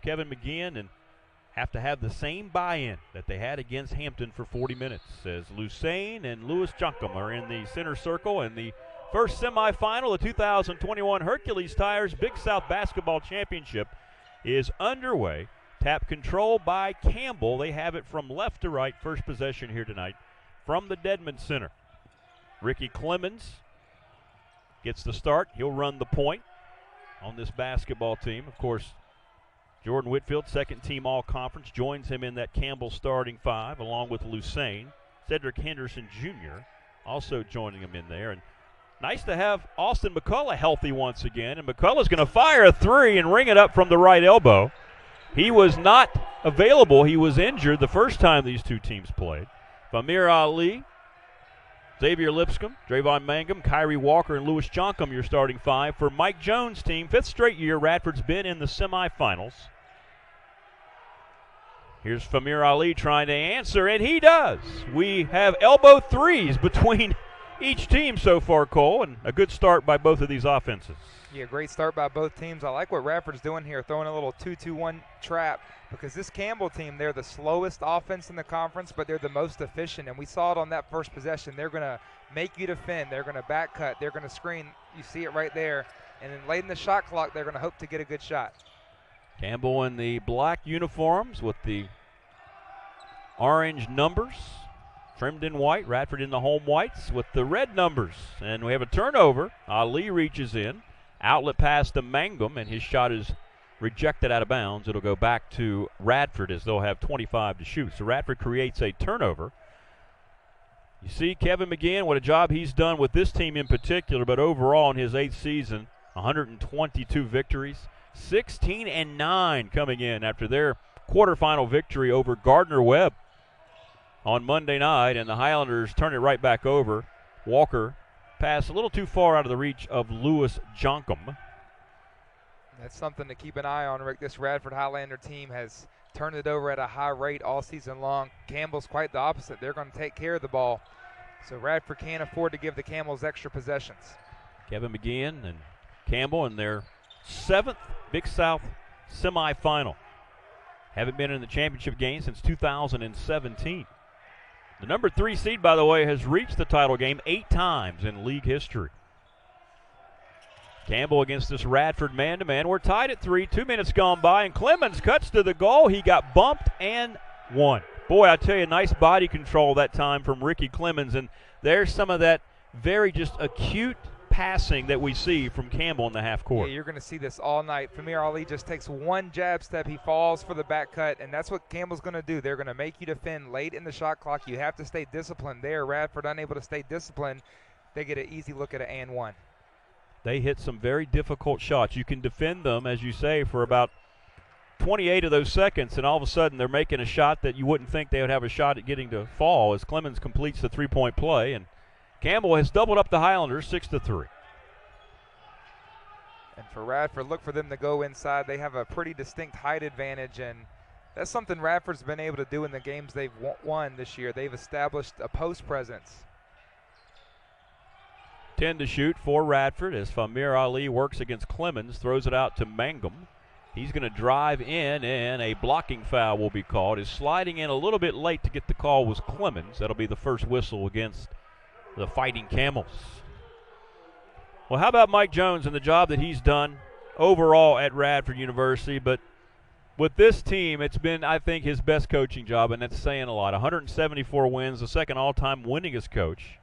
Kevin McGeehan and have to have the same buy-in that they had against Hampton for 40 minutes, as Lusain and Louis Junkum are in the center circle. And the first semifinal, the 2021 Hercules Tires Big South Basketball Championship is underway. Tap control by Campbell. They have it from left to right. First possession here tonight from the Dedmon Center. Ricky Clemens gets the start. He'll run the point on this basketball team. Of course, Jordan Whitfield, second team all-conference, joins him in that Campbell starting five, along with Lusain. Cedric Henderson Jr. also joining him in there. And nice to have Austin McCullough healthy once again. And McCullough's going to fire a three and ring it up from the right elbow. He was not available. He was injured the first time these two teams played. Famir Ali, Xavier Lipscomb, Drayvon Mangum, Kyrie Walker, and Louis Jonkum, your starting five. For Mike Jones' team, fifth straight year, Radford's been in the semifinals. Here's Famir Ali trying to answer, and he does. We have elbow threes between each team so far, Cole, and a good start by both of these offenses. Yeah, great start by both teams. I like what Radford's doing here, throwing a little 2-2-1 trap, because this Campbell team, they're the slowest offense in the conference, but they're the most efficient, and we saw it on that first possession. They're going to make you defend. They're going to back cut. They're going to screen. You see it right there. And then late in the shot clock, they're going to hope to get a good shot. Campbell in the black uniforms with the orange numbers, trimmed in white. Radford in the home whites with the red numbers. And we have a turnover. Ali reaches in. Outlet pass to Mangum, and his shot is rejected out of bounds. It'll go back to Radford as they'll have 25 to shoot. So Radford creates a turnover. You see Kevin McGeehan, what a job he's done with this team in particular, but overall in his 8th season, 122 victories, 16-9 coming in after their quarterfinal victory over Gardner-Webb on Monday night, and the Highlanders turn it right back over. Walker pass a little too far out of the reach of Louis Jonkum. That's something to keep an eye on, Rick. This Radford Highlander team has turned it over at a high rate all season long. Campbell's quite the opposite. They're going to take care of the ball. So Radford can't afford to give the Camels extra possessions. Kevin McGeehan and Campbell in their 7th Big South semifinal. Haven't been in the championship game since 2017. The number 3 seed, by the way, has reached the title game 8 times in league history. Campbell against this Radford man-to-man. We're tied at 3, 2 minutes gone by, and Clemens cuts to the goal. He got bumped and won. Boy, I tell you, nice body control that time from Ricky Clemens, and there's some of that very just acute passing that we see from Campbell in the half court. Yeah, you're going to see this all night. Famir Ali just takes one jab step. He falls for the back cut, and that's what Campbell's going to do. They're going to make you defend late in the shot clock. You have to stay disciplined there. Radford unable to stay disciplined. They get an easy look at an and one. They hit some very difficult shots. You can defend them, as you say, for about 28 of those seconds, and all of a sudden they're making a shot that you wouldn't think they would have a shot at getting to fall as Clemens completes the three-point play. And Campbell has doubled up the Highlanders 6-3. And for Radford, look for them to go inside. They have a pretty distinct height advantage, and that's something Radford's been able to do in the games they've won this year. They've established a post presence. 10 to shoot for Radford as Famir Ali works against Clemens, throws it out to Mangum. He's going to drive in, and a blocking foul will be called. His sliding in a little bit late to get the call was Clemens. That'll be the first whistle against the Fighting Camels. Well, how about Mike Jones and the job that he's done overall at Radford University? But with this team, it's been, I think, his best coaching job, and that's saying a lot. 174 wins, the second all-time winningest coach.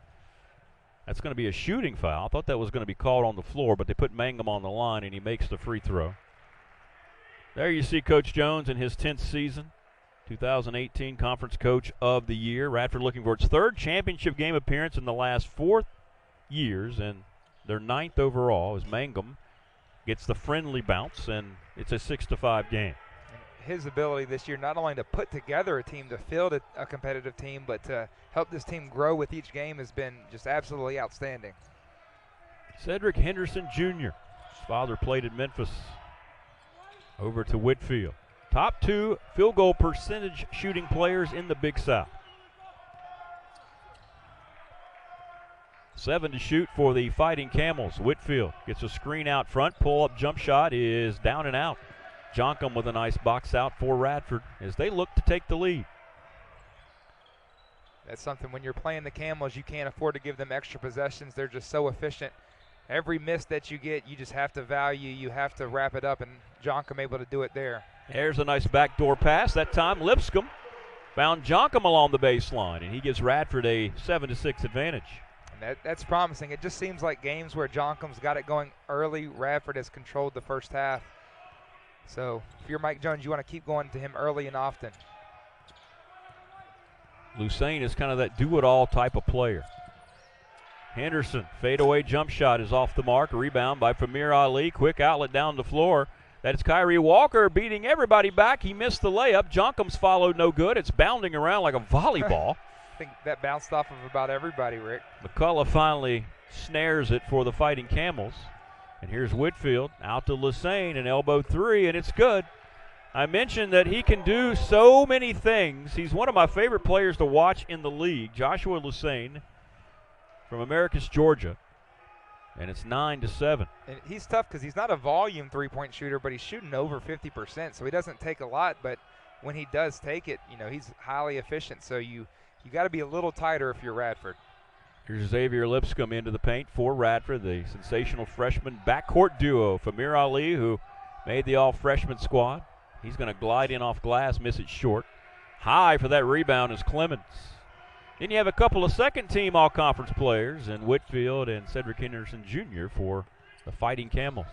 That's going to be a shooting foul. I thought that was going to be called on the floor, but they put Mangum on the line, and he makes the free throw. There you see Coach Jones in his 10th season, 2018 Conference Coach of the Year. Radford looking for its 3rd championship game appearance in the last 4 years, and their 9th overall as Mangum gets the friendly bounce, and it's a 6-5 game. His ability this year not only to put together a team, to field a competitive team, but to help this team grow with each game has been just absolutely outstanding. Cedric Henderson Jr. His father played at Memphis. Over to Whitfield. Top 2 field goal percentage shooting players in the Big South. 7 to shoot for the Fighting Camels. Whitfield gets a screen out front. Pull-up jump shot is down and out. Jonkum with a nice box out for Radford as they look to take the lead. That's something when you're playing the Camels, you can't afford to give them extra possessions. They're just so efficient. Every miss that you get, you just have to value. You have to wrap it up, and Jonkum able to do it there. There's a nice backdoor pass. That time Lipscomb found Jonkum along the baseline, and he gives Radford a 7-6 advantage. And that's promising. It just seems like games where Jonkum's got it going early, Radford has controlled the first half. So if you're Mike Jones, you want to keep going to him early and often. Lucene is kind of that do-it-all type of player. Henderson, fadeaway jump shot is off the mark. A rebound by Famir Ali. Quick outlet down the floor. That is Kyrie Walker beating everybody back. He missed the layup. Jonkum's followed no good. It's bounding around like a volleyball. I think that bounced off of about everybody, Rick. McCullough finally snares it for the Fighting Camels. And here's Whitfield out to Lucene, an elbow three, and it's good. I mentioned that he can do so many things. He's one of my favorite players to watch in the league, Joshua Lucene from Americus, Georgia. And it's 9-7. And he's tough because he's not a volume three-point shooter, but he's shooting over 50%, so he doesn't take a lot. But when he does take it, you know, he's highly efficient. So you got to be a little tighter if you're Radford. Here's Xavier Lipscomb into the paint for Radford, the sensational freshman backcourt duo. Famir Ali, who made the all-freshman squad. He's going to glide in off glass, miss it short. High for that rebound is Clemens. Then you have a couple of second-team all-conference players in Whitfield and Cedric Henderson Jr. for the Fighting Camels.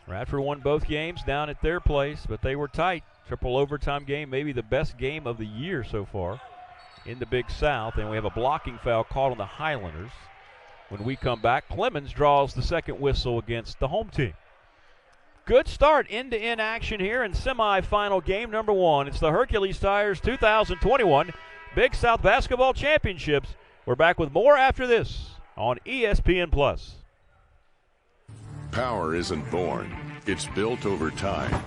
Radford won both games down at their place, but they were tight. Triple overtime game, maybe the best game of the year so far in the Big South. And we have a blocking foul called on the Highlanders. When we come back, Clemens draws the second whistle against the home team. Good start, end-to-end action here in semifinal game number one. It's the Hercules Tires 2021 Big South Basketball Championships. We're back with more after this on ESPN+. Power isn't born, it's built over time.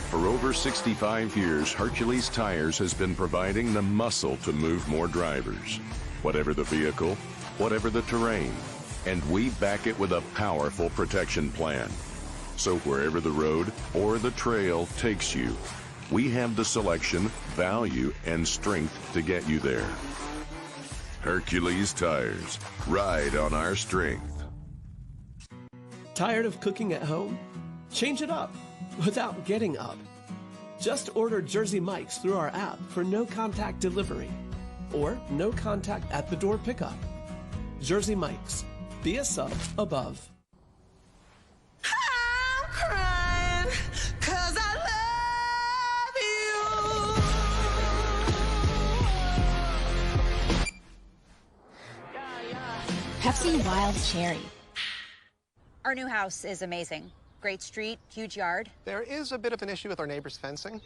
For over 65 years, Hercules Tires has been providing the muscle to move more drivers. Whatever the vehicle, whatever the terrain, and we back it with a powerful protection plan. So wherever the road or the trail takes you, we have the selection, value, and strength to get you there. Hercules Tires. Ride on our strength. Tired of cooking at home? Change it up without getting up. Just order Jersey Mike's through our app for no-contact delivery or no-contact at-the-door pickup. Jersey Mike's. Be a sub above. I'm crying 'cause I love you. Pepsi Wild Cherry. Our new house is amazing. Great street, huge yard. There is a bit of an issue with our neighbor's fencing.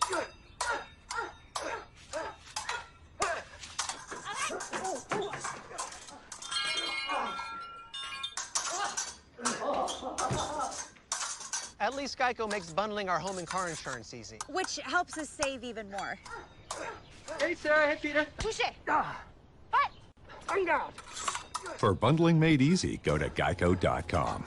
At least Geico makes bundling our home and car insurance easy. Which helps us save even more. Hey, Sarah. Hey, Peter. Touche. What? Find out. For bundling made easy, go to geico.com.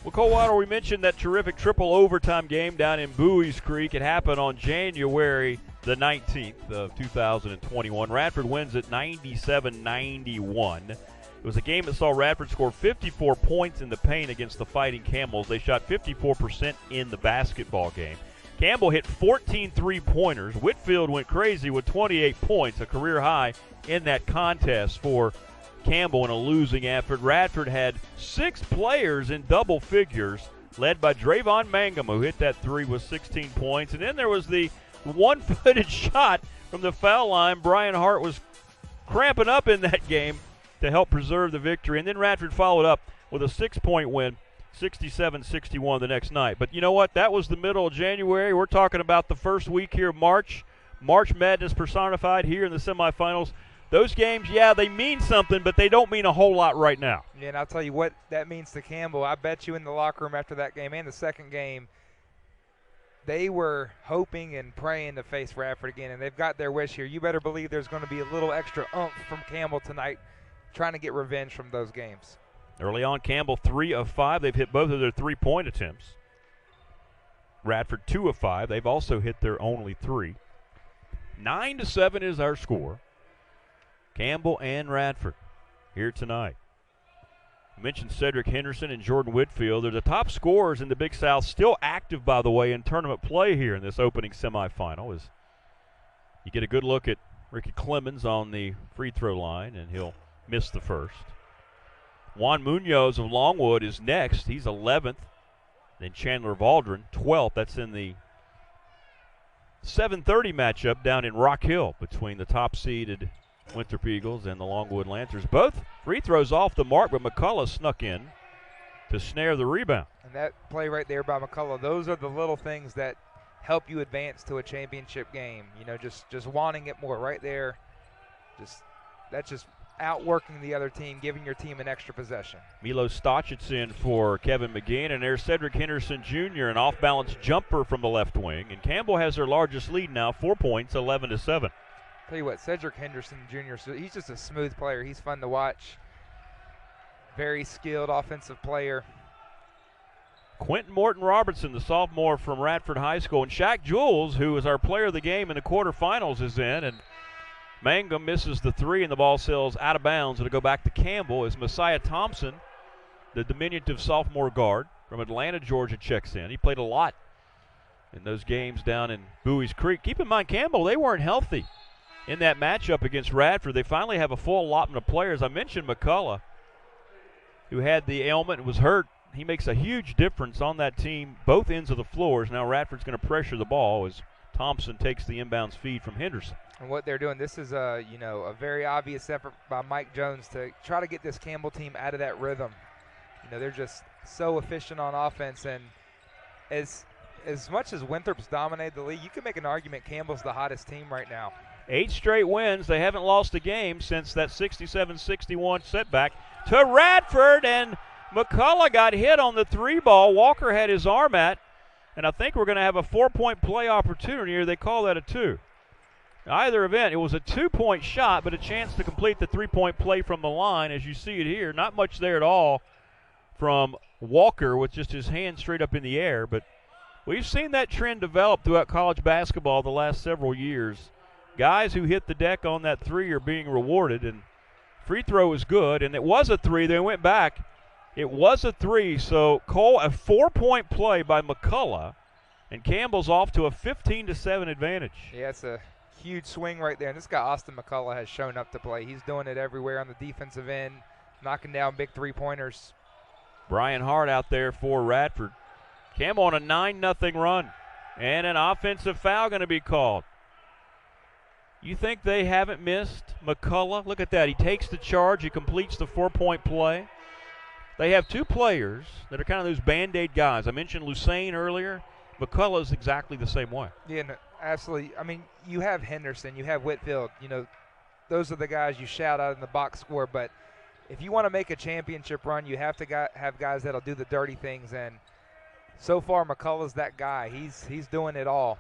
Well, Coldwater, we mentioned that terrific triple overtime game down in Bowie's Creek. It happened on January the 19th of 2021. Radford wins it 97-91. It was a game that saw Radford score 54 points in the paint against the Fighting Camels. They shot 54% in the basketball game. Campbell hit 14 three-pointers. Whitfield went crazy with 28 points, a career high in that contest for Campbell in a losing effort. Radford had 6 players in double figures, led by Drayvon Mangum, who hit that three with 16 points. And then there was the one-footed shot from the foul line. Brian Hart was cramping up in that game to help preserve the victory. And then Radford followed up with a 6-point win, 67-61 the next night. But you know what? That was the middle of January. We're talking about the first week here of March. March Madness personified here in the semifinals. Those games, yeah, they mean something, but they don't mean a whole lot right now. Yeah, and I'll tell you what that means to Campbell. I bet you in the locker room after that game and the second game, they were hoping and praying to face Radford again, and they've got their wish here. You better believe there's going to be a little extra oomph from Campbell tonight trying to get revenge from those games. Early on, Campbell 3 of 5. They've hit both of their three-point attempts. Radford 2 of 5. They've also hit their only 3. 9-7 is our score. Campbell and Radford here tonight. I mentioned Cedric Henderson and Jordan Whitfield. They're the top scorers in the Big South, still active, by the way, in tournament play here in this opening semifinal. As you get a good look at Ricky Clemens on the free throw line, and he'll miss the first. Juan Munoz of Longwood is next. He's 11th. Then Chandler Valdron, 12th. That's in the 7:30 matchup down in Rock Hill between the top-seeded Winthrop Eagles and the Longwood Lancers. Both free throws off the mark, but McCullough snuck in to snare the rebound. And that play right there by McCullough, those are the little things that help you advance to a championship game. You know, just wanting it more right there. That's just outworking the other team, giving your team an extra possession. Milo Stachic's in for Kevin McGinn, and there's Cedric Henderson Jr., an off-balance jumper from the left wing. And Campbell has their largest lead now, 4 points, 11-7. Tell you what, Cedric Henderson Jr., he's just a smooth player. He's fun to watch. Very skilled offensive player. Quentin Morton Robertson, the sophomore from Radford High School. And Shaq Jules, who is our player of the game in the quarterfinals, is in. And Mangum misses the 3, and the ball sails out of bounds. It'll go back to Campbell as Messiah Thompson, the diminutive sophomore guard from Atlanta, Georgia, checks in. He played a lot in those games down in Bowie's Creek. Keep in mind, Campbell, they weren't healthy in that matchup against Radford. They finally have a full allotment of players. I mentioned McCullough, who had the ailment and was hurt. He makes a huge difference on that team, both ends of the floors. Now Radford's going to pressure the ball as Thompson takes the inbounds feed from Henderson. And what they're doing, this is a very obvious effort by Mike Jones to try to get this Campbell team out of that rhythm. You know, they're just so efficient on offense, and as much as Winthrop's dominated the league, you can make an argument Campbell's the hottest team right now. 8 straight wins. They haven't lost a game since that 67-61 setback to Radford, and McCullough got hit on the 3 ball. Walker had his arm at, and I think we're going to have a 4-point play opportunity here. They call that a 2. Either event, it was a 2-point shot, but a chance to complete the 3-point play from the line, as you see it here. Not much there at all from Walker with just his hand straight up in the air, but we've seen that trend develop throughout college basketball the last several years. Guys who hit the deck on that 3 are being rewarded, and free throw is good, and it was a 3. They went back. It was a 3, so Cole, a 4-point play by McCullough, and Campbell's off to a 15-7 advantage. Yeah, it's a huge swing right there, and this guy Austin McCullough has shown up to play. He's doing it everywhere on the defensive end, knocking down big 3-pointers. Brian Hart out there for Radford. Campbell on a 9-0 run, and an offensive foul going to be called. You think they haven't missed McCullough? Look at that. He takes the charge. He completes the 4-point play. They have 2 players that are kind of those Band-Aid guys. I mentioned Lucene earlier. McCullough is exactly the same way. Yeah, no, absolutely. I mean, you have Henderson, you have Whitfield. You know, those are the guys you shout out in the box score. But if you want to make a championship run, you have to have guys that'll do the dirty things. And so far, McCullough's that guy. He's doing it all.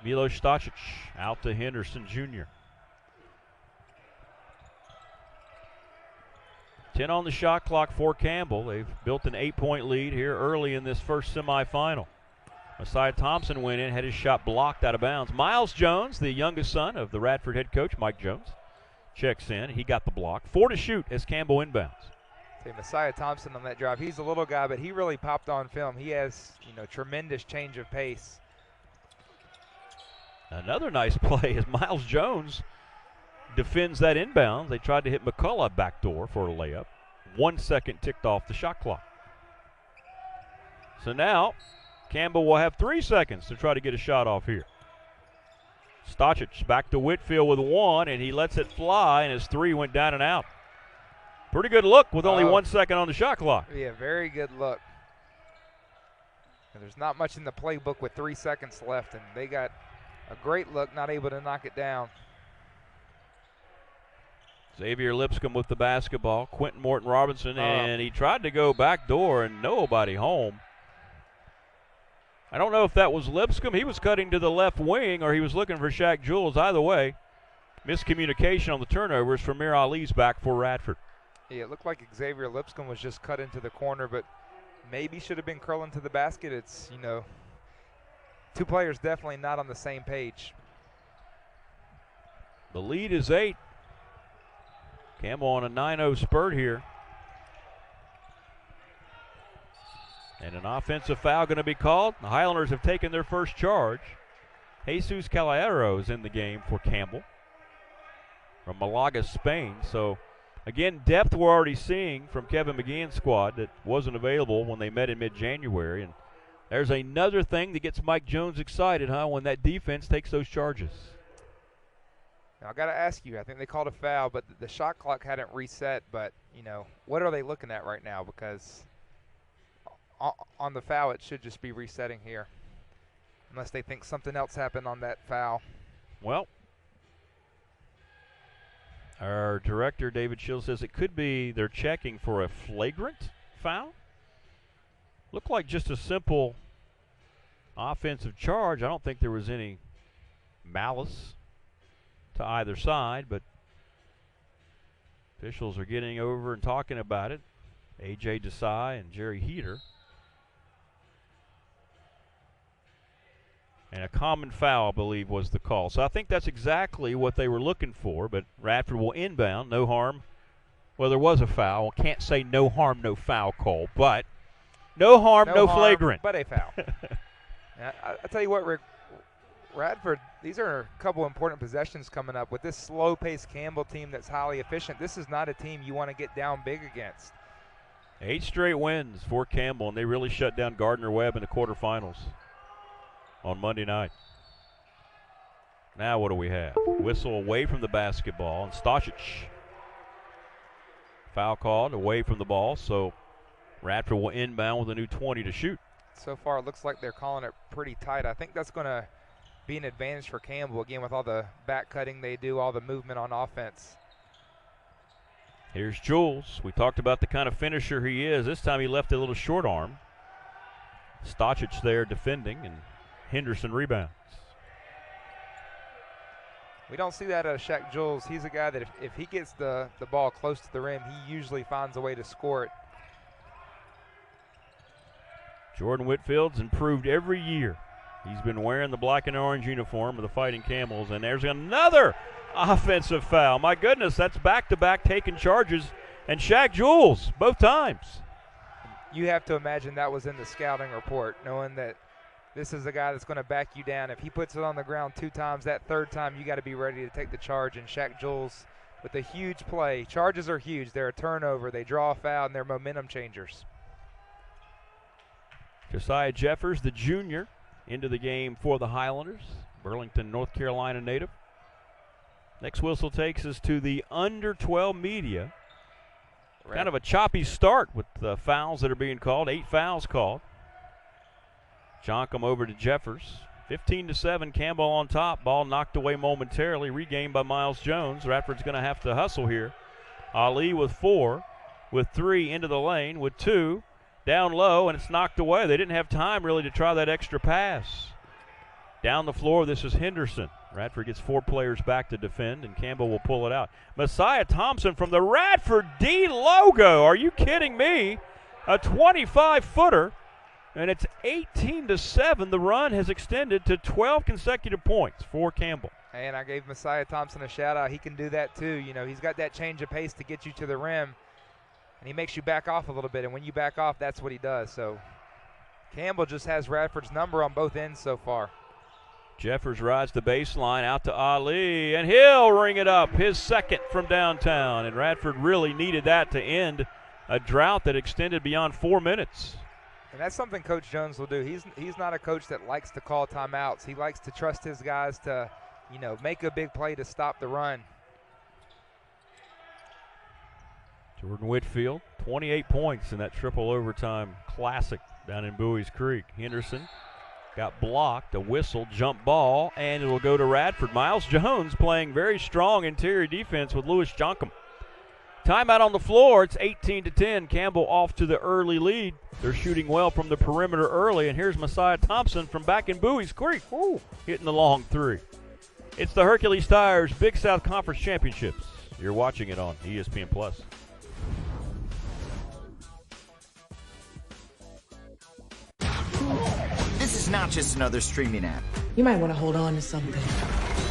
Milo Stacic out to Henderson Jr. 10 on the shot clock for Campbell. They've built an 8-point lead here early in this first semifinal. Messiah Thompson went in, had his shot blocked out of bounds. Miles Jones, the youngest son of the Radford head coach, Mike Jones, checks in. He got the block. 4 to shoot as Campbell inbounds. See, Messiah Thompson on that drive. He's a little guy, but he really popped on film. He has, tremendous change of pace. Another nice play as Miles Jones defends that inbound. They tried to hit McCullough backdoor for a layup. 1 second ticked off the shot clock. So now Campbell will have 3 seconds to try to get a shot off here. Stacic back to Whitfield with 1, and he lets it fly, and his 3 went down and out. Pretty good look with only 1 second on the shot clock. Yeah, very good look. And there's not much in the playbook with 3 seconds left, and they got a great look, not able to knock it down. Xavier Lipscomb with the basketball. Quentin Morton Robinson, and he tried to go back door and nobody home. I don't know if that was Lipscomb. He was cutting to the left wing or he was looking for Shaq Jules. Either way, miscommunication on the turnovers from Mir Ali's back for Radford. Yeah, it looked like Xavier Lipscomb was just cut into the corner, but maybe should have been curling to the basket. It's, two players definitely not on the same page. The lead is 8. Campbell on a 9-0 spurt here. And an offensive foul going to be called. The Highlanders have taken their first charge. Jesus Caballero is in the game for Campbell from Malaga, Spain. So, again, depth we're already seeing from Kevin McGeehan's squad that wasn't available when they met in mid-January. And there's another thing that gets Mike Jones excited, when that defense takes those charges. Now, I got to ask you, I think they called a foul, but the shot clock hadn't reset. But, what are they looking at right now? Because on the foul, it should just be resetting here, unless they think something else happened on that foul. Well, our director, David Shields, says it could be they're checking for a flagrant foul. Looked like just a simple offensive charge. I don't think there was any malice to either side, but officials are getting over and talking about it. A.J. Desai and Jerry Heater. And a common foul, I believe, was the call. So I think that's exactly what they were looking for, but Radford will inbound. No harm. Well, there was a foul. Can't say no harm, no foul call, but no harm, no flagrant. But a foul. I tell you what, Rick, Radford, these are a couple important possessions coming up. With this slow-paced Campbell team that's highly efficient, this is not a team you want to get down big against. 8 straight wins for Campbell, and they really shut down Gardner-Webb in the quarterfinals on Monday night. Now what do we have? Whistle away from the basketball, and Stosic. Foul called away from the ball, so Radford will inbound with a new 20 to shoot. So far it looks like they're calling it pretty tight. I think that's going to be an advantage for Campbell, again, with all the back cutting they do, all the movement on offense. Here's Jules. We talked about the kind of finisher he is. This time he left a little short arm. Stosic there defending, and Henderson rebounds. We don't see that out of Shaq Jules. He's a guy that if he gets the ball close to the rim, he usually finds a way to score it. Jordan Whitfield's improved every year. He's been wearing the black and orange uniform of the Fighting Camels, and there's another offensive foul. My goodness, that's back-to-back taking charges, and Shaq Jules both times. You have to imagine that was in the scouting report, knowing that this is a guy that's going to back you down. If he puts it on the ground 2 times, that 3rd time you got to be ready to take the charge. And Shaq Jules with a huge play. Charges are huge. They're a turnover. They draw a foul, and they're momentum changers. Josiah Jeffers, the junior, into the game for the Highlanders. Burlington, North Carolina native. Next whistle takes us to the under-12 media. Kind of a choppy start with the fouls that are being called. 8 fouls called. Jonkum over to Jeffers. 15-7, Campbell on top. Ball knocked away momentarily, regained by Miles Jones. Radford's going to have to hustle here. Ali with 4, with 3 into the lane, with 2 down low, and it's knocked away. They didn't have time really to try that extra pass. Down the floor, this is Henderson. Radford gets 4 players back to defend, and Campbell will pull it out. Messiah Thompson from the Radford D logo. Are you kidding me? A 25-footer. And it's 18-7. The run has extended to 12 consecutive points for Campbell. And I gave Messiah Thompson a shout-out. He can do that too. He's got that change of pace to get you to the rim, and he makes you back off a little bit. And when you back off, that's what he does. So Campbell just has Radford's number on both ends so far. Jeffers rides the baseline out to Ali, and he'll ring it up. His 2nd from downtown. And Radford really needed that to end a drought that extended beyond 4 minutes. And that's something Coach Jones will do. He's not a coach that likes to call timeouts. He likes to trust his guys to, make a big play to stop the run. Jordan Whitfield, 28 points in that triple overtime classic down in Bowie's Creek. Henderson got blocked, a whistle, jump ball, and it'll go to Radford. Miles Jones playing very strong interior defense with Louis Jonkum. Timeout on the floor. It's 18-10. Campbell off to the early lead. They're shooting well from the perimeter early, and here's Messiah Thompson from back in Bowie's Creek. Ooh, hitting the long 3. It's the Hercules Tires Big South Conference Championships. You're watching it on ESPN+. not just another streaming app. You might want to hold on to something.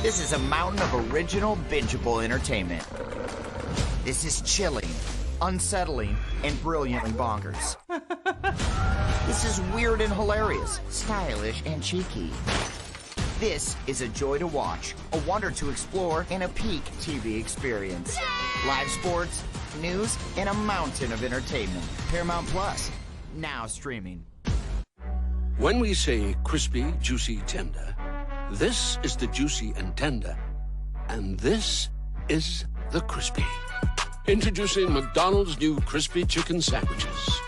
This is a mountain of original, bingeable entertainment. This is chilling, unsettling, and brilliantly bonkers. This is weird and hilarious, stylish and cheeky. This is a joy to watch, a wonder to explore, and a peak TV experience. Live sports, news, and a mountain of entertainment. Paramount Plus, now streaming. When we say crispy, juicy, tender, this is the juicy and tender. And this is the crispy. Introducing McDonald's new crispy chicken sandwiches.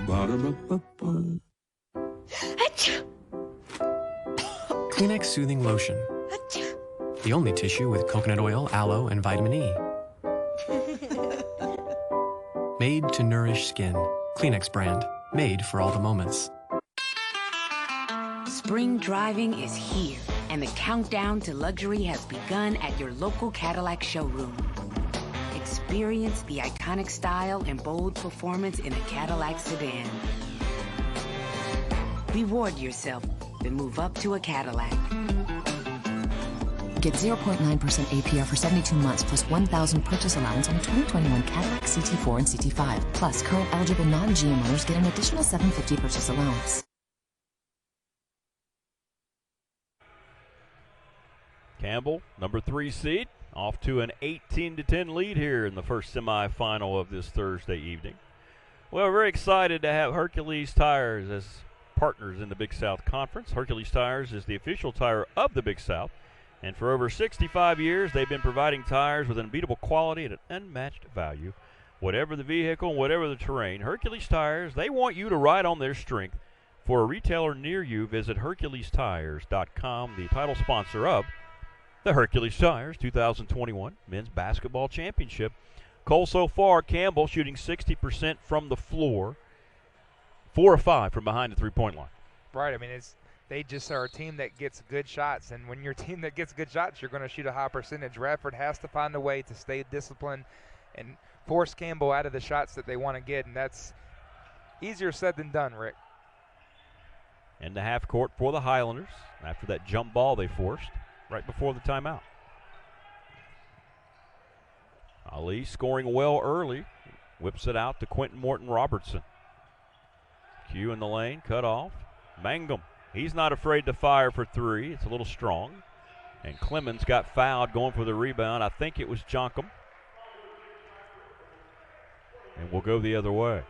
Ba-da-ba-ba-ba. Kleenex Soothing Lotion. The only tissue with coconut oil, aloe, and vitamin E. Made to nourish skin. Kleenex brand. Made for all the moments. Spring driving is here, and the countdown to luxury has begun at your local Cadillac showroom. Experience the iconic style and bold performance in a Cadillac sedan. Reward yourself and move up to a Cadillac. Get 0.9% APR for 72 months plus $1,000 purchase allowance on a 2021 Cadillac CT4 and CT5. Plus, current eligible non-GM owners get an additional $750 purchase allowance. Campbell, number 3 seed, off to an 18-10 lead here in the first semifinal of this Thursday evening. Well, we're very excited to have Hercules Tires as partners in the Big South Conference. Hercules Tires is the official tire of the Big South, and for over 65 years, they've been providing tires with unbeatable quality at an unmatched value. Whatever the vehicle and whatever the terrain, Hercules Tires, they want you to ride on their strength. For a retailer near you, visit HerculesTires.com, the title sponsor of the Hercules Tires 2021 Men's Basketball Championship. Cole, so far, Campbell shooting 60% from the floor, 4 of 5 from behind the three-point line. Right. I mean, they just are a team that gets good shots, and when you're a team that gets good shots, you're going to shoot a high percentage. Radford has to find a way to stay disciplined and force Campbell out of the shots that they want to get, and that's easier said than done, Rick. In the half court for the Highlanders after that jump ball they forced right before the timeout. Ali scoring well early, whips it out to Quentin Morton Robertson. Q in the lane, cut off. Mangum, he's not afraid to fire for 3. It's a little strong. And Clemens got fouled going for the rebound. I think it was Jonkum. And we'll go the other way.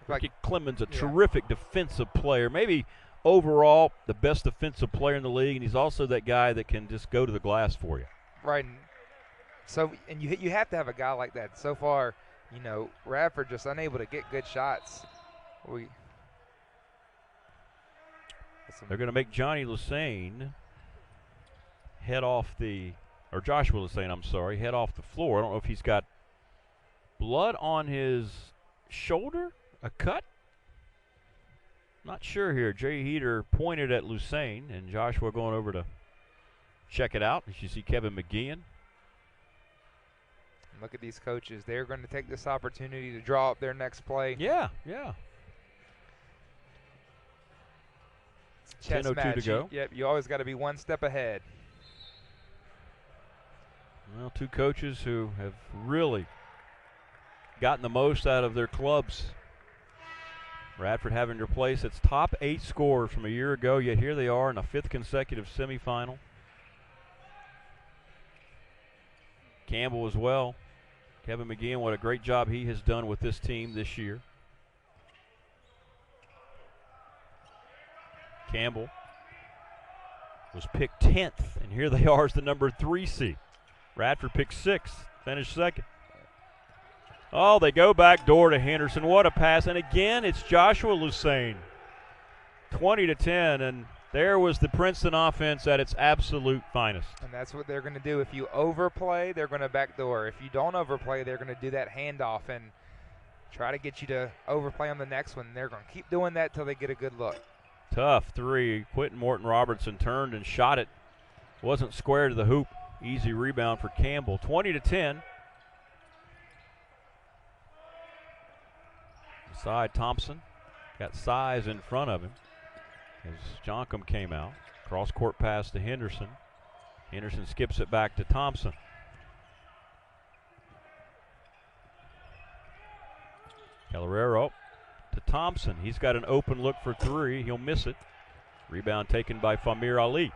Ricky Clemens, a terrific defensive player. Maybe overall the best defensive player in the league, and he's also that guy that can just go to the glass for you. Right. So, and you have to have a guy like that. So far, you know, Radford just unable to get good shots. They're going to make Johnny Lassane head off the, or Joshua Lassane, I'm sorry, head off the floor. I don't know if he's got blood on his shoulder, a cut. Not sure here. Jay Heater pointed at Lassane, and Joshua going over to check it out. As you see Kevin McGeehan. Look at these coaches. They're going to take this opportunity to draw up their next play. Yeah, yeah. 10:02 to go. Yep, you always got to be one step ahead. Well, two coaches who have really gotten the most out of their clubs. Radford having to replace its top 8 scorers from a year ago, yet here they are in a 5th consecutive semifinal. Campbell as well. Kevin McGeehan, what a great job he has done with this team this year. Campbell was picked 10th, and here they are as the number 3 seed. Radford picked 6th, finished 2nd. Oh, they go back door to Henderson. What a pass. And again, it's Joshua Lassane. 20-10, and there was the Princeton offense at its absolute finest. And that's what they're going to do. If you overplay, they're going to backdoor. If you don't overplay, they're going to do that handoff and try to get you to overplay on the next one. They're going to keep doing that till they get a good look. Tough 3. Quentin Morton Robertson turned and shot it. Wasn't square to the hoop. Easy rebound for Campbell. 20-10. Side Thompson got size in front of him. as Joncom came out. Cross-court pass to Henderson. Henderson skips it back to Thompson. Calorero to Thompson. He's got an open look for three. He'll miss it. Rebound taken by Famir Ali.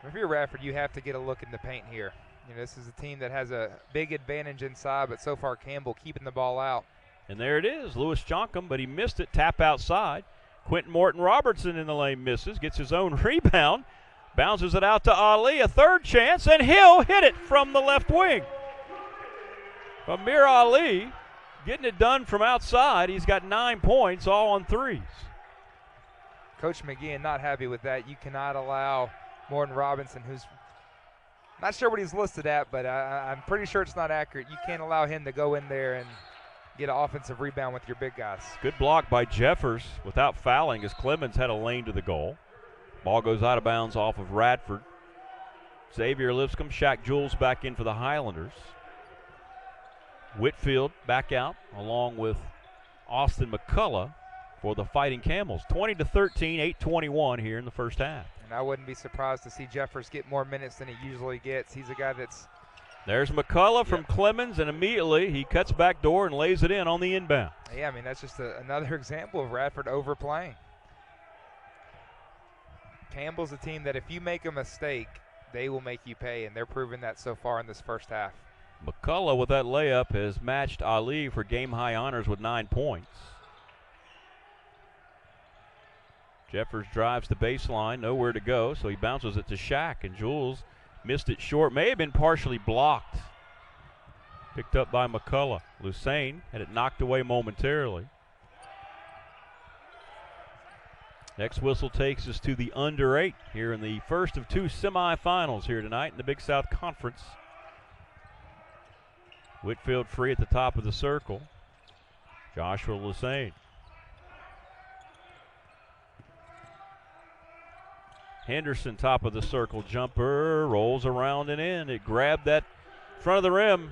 If you're Radford, you have to get a look in the paint here. You know, this is a team that has a big advantage inside, but so far Campbell keeping the ball out. And there it is, Lewis Joncom, but he missed it. Tap outside. Quentin Morton Robertson in the lane misses, gets his own rebound, bounces it out to Ali, a third chance, and he'll hit it from the left wing. Famir Ali getting it done from outside. He's got 9 points, all on threes. Coach McGeehan not happy with that. You cannot allow Morton Robinson, who's not sure what he's listed at, but I'm pretty sure it's not accurate. You can't allow him to go in there and get an offensive rebound with your big guys. Good block by Jeffers without fouling as Clemens had a lane to the goal. Ball goes out of bounds off of Radford. Xavier Lipscomb, Shaq Jules back in for the Highlanders. Whitfield back out along with Austin McCullough for the Fighting Camels. 20-13, 8:21 here in the first half. And I wouldn't be surprised to see Jeffers get more minutes than he usually gets. He's a guy that's... There's McCullough from Clemens, and immediately he cuts back door and lays it in on the inbound. Yeah, I mean, that's just another example of Radford overplaying. Campbell's a team that if you make a mistake, they will make you pay, and they're proving that so far in this first half. McCullough with that layup has matched Ali for game-high honors with 9 points. Jeffers drives the baseline, nowhere to go, so he bounces it to Shaq, and Jules missed it short, may have been partially blocked. Picked up by McCullough. Lusain had it knocked away momentarily. Next whistle takes us to the under 8 here in the first of 2 semifinals here tonight in the Big South Conference. Whitfield free at the top of the circle. Joshua Lusain. Henderson, top of the circle jumper, rolls around and in. It grabbed that front of the rim,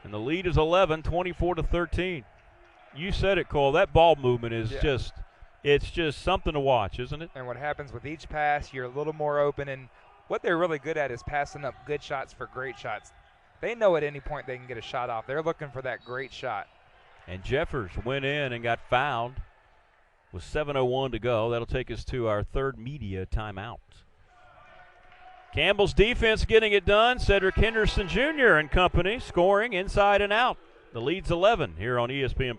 and the lead is 11, 24-13. You said it, Cole. That ball movement is it's just something to watch, isn't it? And what happens with each pass, you're a little more open, and what they're really good at is passing up good shots for great shots. They know at any point they can get a shot off. They're looking for that great shot. And Jeffers went in and got fouled with 7:01 to go. That'll take us to our third media timeout. Campbell's defense getting it done. Cedric Henderson Jr. and company scoring inside and out. The lead's 11 here on ESPN+.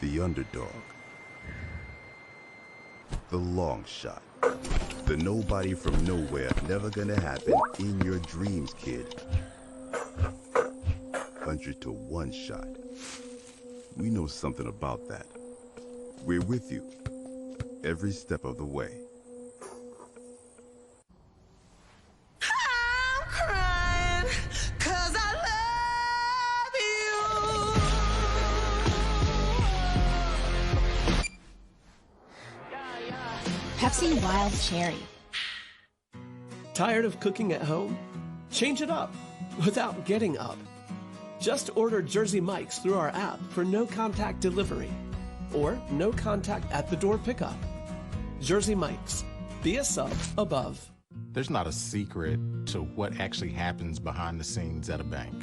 The underdog. The long shot. The nobody from nowhere, never gonna happen in your dreams, kid. 100 to 1 shot. We know something about that. We're with you every step of the way. I'm crying 'cause I Pepsi Wild Cherry. Tired of cooking at home? Change it up without getting up. Just order Jersey Mike's through our app for no contact delivery or no contact at the door pickup. Jersey Mike's. Be a sub above. There's not a secret to what actually happens behind the scenes at a bank.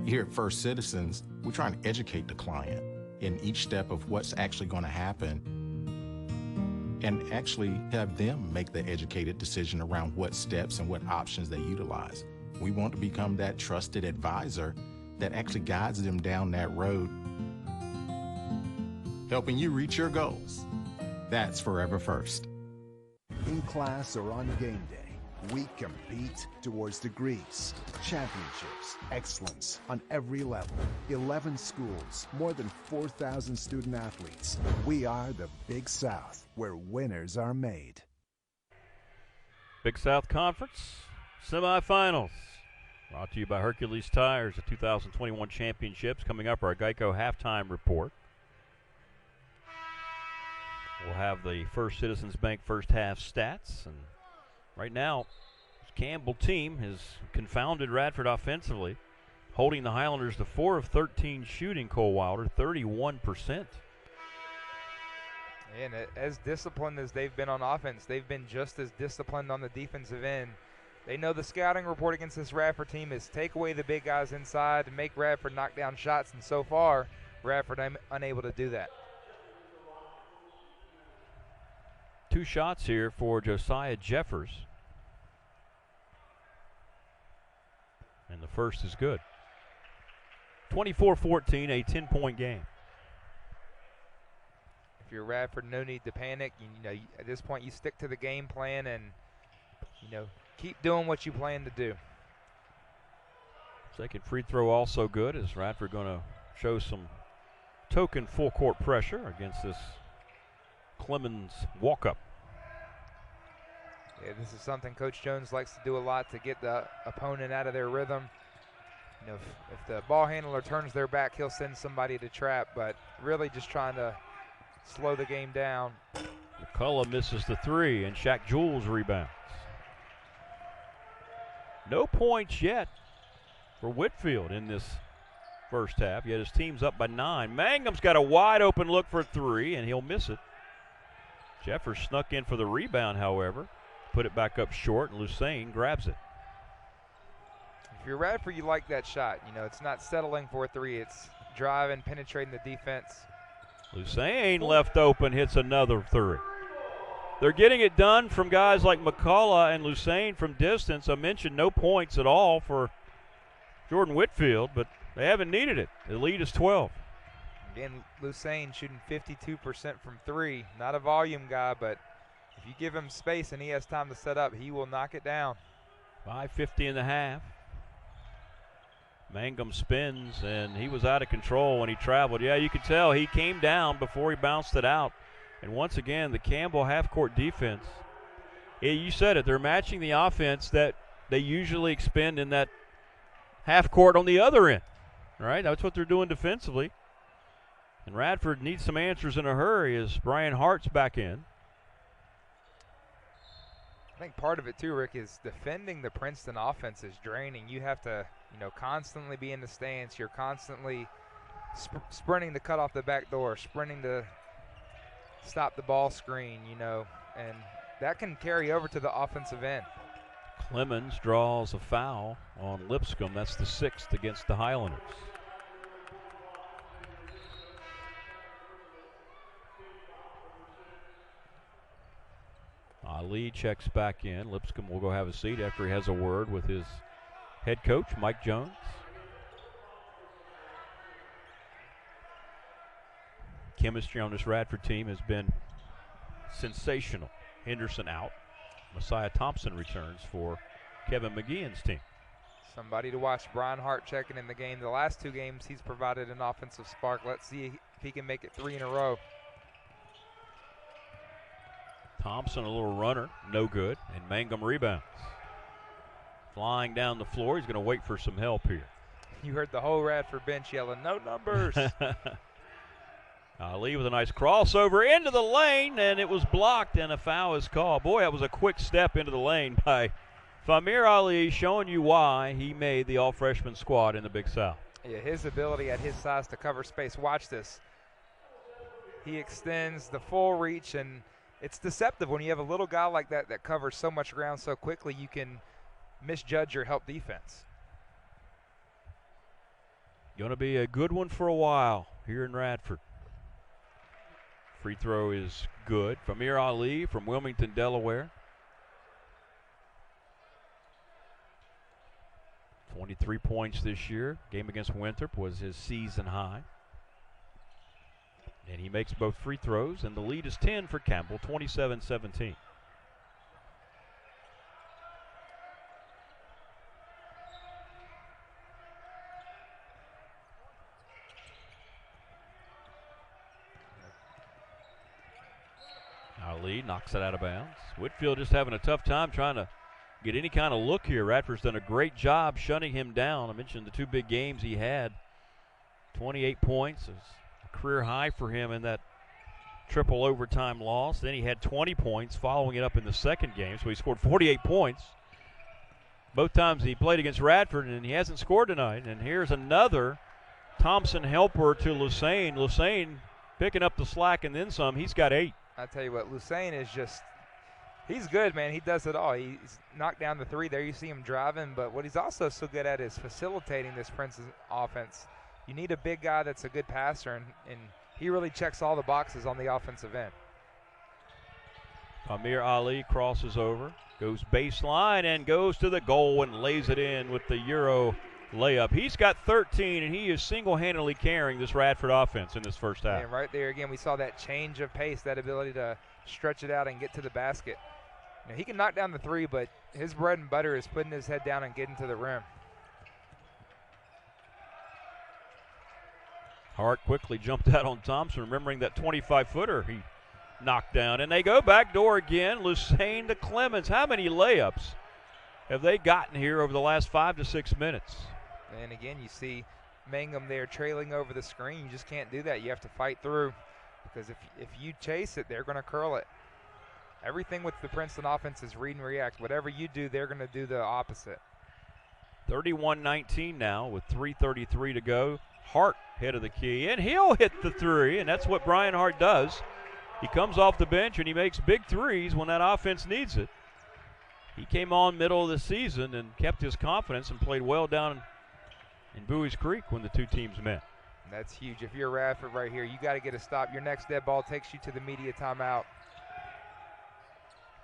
Here at First Citizens, we're trying to educate the client in each step of what's actually going to happen and actually have them make the educated decision around what steps and what options they utilize. We want to become that trusted advisor that actually guides them down that road, helping you reach your goals. That's Forever First. In class or on game day, we compete towards degrees, championships, excellence on every level. 11 schools, more than 4,000 student athletes. We are the Big South, where winners are made. Big South Conference semifinals. Brought to you by Hercules Tires, the 2021 championships. Coming up, our Geico halftime report. We'll have the First Citizens Bank first half stats. And right now, Campbell team has confounded Radford offensively, holding the Highlanders to 4 of 13 shooting. Cole Wilder, 31%. And as disciplined as they've been on offense, they've been just as disciplined on the defensive end. They know the scouting report against this Radford team is take away the big guys inside and make Radford knock down shots, and so far, Radford unable to do that. 2 shots here for Josiah Jeffers. And the first is good. 24-14, a 10-point game. If you're Radford, no need to panic. You know, at this point, you stick to the game plan and, keep doing what you plan to do. Second free throw also good, as Radford going to show some token full court pressure against this Clemens walk-up. Yeah, this is something Coach Jones likes to do a lot to get the opponent out of their rhythm. If the ball handler turns their back, he'll send somebody to trap, but really just trying to slow the game down. McCullough misses the 3, and Shaq Jules rebounds. No points yet for Whitfield in this first half, yet his team's up by 9. Mangum's got a wide open look for 3, and he'll miss it. Jeffers snuck in for the rebound, however. Put it back up short, and Lucene grabs it. If you're Radford, you like that shot. It's not settling for a 3. It's driving, penetrating the defense. Lucene left open, hits another 3. They're getting it done from guys like McCullough and Lucene from distance. I mentioned no points at all for Jordan Whitfield, but they haven't needed it. The lead is 12. Again, Lucene shooting 52% from 3. Not a volume guy, but if you give him space and he has time to set up, he will knock it down. 5:50 in the half. Mangum spins, and he was out of control when he traveled. Yeah, you could tell he came down before he bounced it out. And once again, the Campbell half-court defense, you said it, they're matching the offense that they usually expend in that half-court on the other end, right? That's what they're doing defensively. And Radford needs some answers in a hurry as Brian Hart's back in. I think part of it too, Rick, is defending the Princeton offense is draining. You have to, constantly be in the stance. You're constantly sprinting to cut off the back door, sprinting to stop the ball screen, and that can carry over to the offensive end. Clemens draws a foul on Lipscomb. That's the 6th against the Highlanders. Ali checks back in. Lipscomb will go have a seat after he has a word with his head coach, Mike Jones. Chemistry on this Radford team has been sensational. Henderson out. Messiah Thompson returns for Kevin McGeehan's team. Somebody to watch. Brian Hart checking in the game. The last 2 games he's provided an offensive spark. Let's see if he can make it 3 in a row. Thompson, a little runner, no good, and Mangum rebounds. Flying down the floor, he's going to wait for some help here. You heard the whole Radford bench yelling, no numbers. Ali with a nice crossover into the lane, and it was blocked, and a foul is called. Boy, that was a quick step into the lane by Famir Ali, showing you why he made the all-freshman squad in the Big South. Yeah, his ability at his size to cover space. Watch this. He extends the full reach, and it's deceptive when you have a little guy like that that covers so much ground so quickly. You can misjudge your help defense. Going to be a good one for a while here in Radford. Free throw is good. Famir Ali from Wilmington, Delaware. 23 points this year. Game against Winthrop was his season high. And he makes both free throws, and the lead is 10 for Campbell, 27-17. Ali knocks it out of bounds. Whitfield just having a tough time trying to get any kind of look here. Radford's done a great job shutting him down. I mentioned the 2 big games he had. 28 points is a career high for him in that triple overtime loss. Then he had 20 points following it up in the second game, so he scored 48 points. both times he played against Radford, and he hasn't scored tonight. And here's another Thompson helper to Lusain. Lusain picking up the slack and then some. He's got 8. I tell you what, Lusain is just, he's good, man. He does it all. He's knocked down the 3 there. You see him driving, but what he's also so good at is facilitating this Princeton offense. You need a big guy that's a good passer, and he really checks all the boxes on the offensive end. Amir Ali crosses over, goes baseline, and goes to the goal and lays it in with the Euro layup. He's got 13, and he is single-handedly carrying this Radford offense in this first half. And right there again, we saw that change of pace, that ability to stretch it out and get to the basket. Now, he can knock down the 3, but his bread and butter is putting his head down and getting to the rim. Hart quickly jumped out on Thompson, remembering that 25-footer he knocked down. And they go back door again. Lusain to Clemens. How many layups have they gotten here over the last 5 to 6 minutes? And again, you see Mangum there trailing over the screen. You just can't do that. You have to fight through, because if you chase it, they're going to curl it. Everything with the Princeton offense is read and react. Whatever you do, they're going to do the opposite. 31-19 now with 3:33 to go. Hart head of the key, and he'll hit the 3, and that's what Brian Hart does. He comes off the bench, and he makes big threes when that offense needs it. He came on middle of the season and kept his confidence and played well down in Bowie's Creek when the 2 teams met. And that's huge. If you're Radford right here, you got to get a stop. Your next dead ball takes you to the media timeout.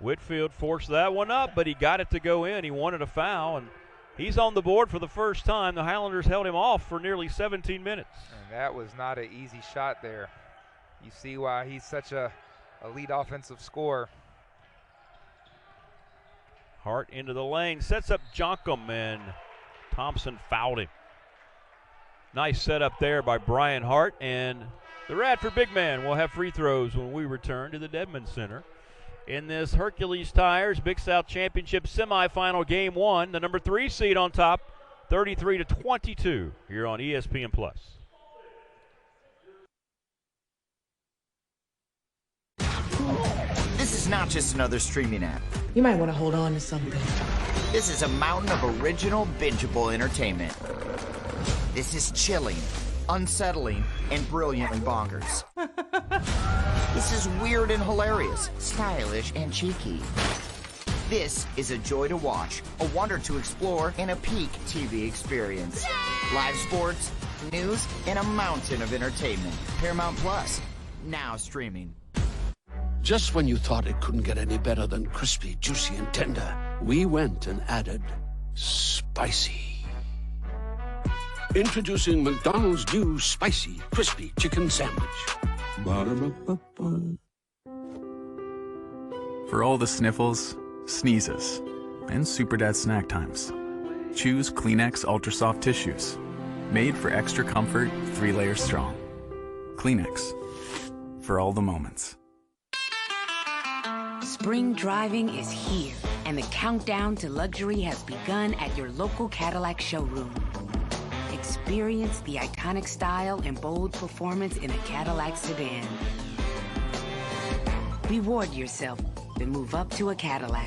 Whitfield forced that one up, but he got it to go in. He wanted a foul, and he's on the board for the first time. The Highlanders held him off for nearly 17 minutes. And that was not an easy shot there. You see why he's such a elite offensive scorer. Hart into the lane, sets up Jonkum, and Thompson fouled him. Nice setup there by Brian Hart, and the Radford big man will have free throws when we return to the Dedman Center. In this Hercules Tires Big South Championship semifinal game 1, the number 3 seed on top, 33-22 here on ESPN+. This is not just another streaming app. You might want to hold on to something. This is a mountain of original, bingeable entertainment. This is chilling, unsettling, and brilliantly bonkers. This is weird and hilarious, stylish and cheeky. This is a joy to watch, a wonder to explore, and a peak TV experience. Live sports, news, and a mountain of entertainment. Paramount Plus, now streaming. Just when you thought it couldn't get any better than crispy, juicy, and tender, we went and added spicy. Introducing McDonald's new Spicy Crispy Chicken Sandwich. Ba-da-ba-ba-ba. For all the sniffles, sneezes, and Super Dad snack times, choose Kleenex Ultra Soft Tissues. Made for extra comfort, 3 layers strong. Kleenex. For all the moments. Spring driving is here, and the countdown to luxury has begun at your local Cadillac showroom. Experience the iconic style and bold performance in a Cadillac sedan. Reward yourself and move up to a Cadillac.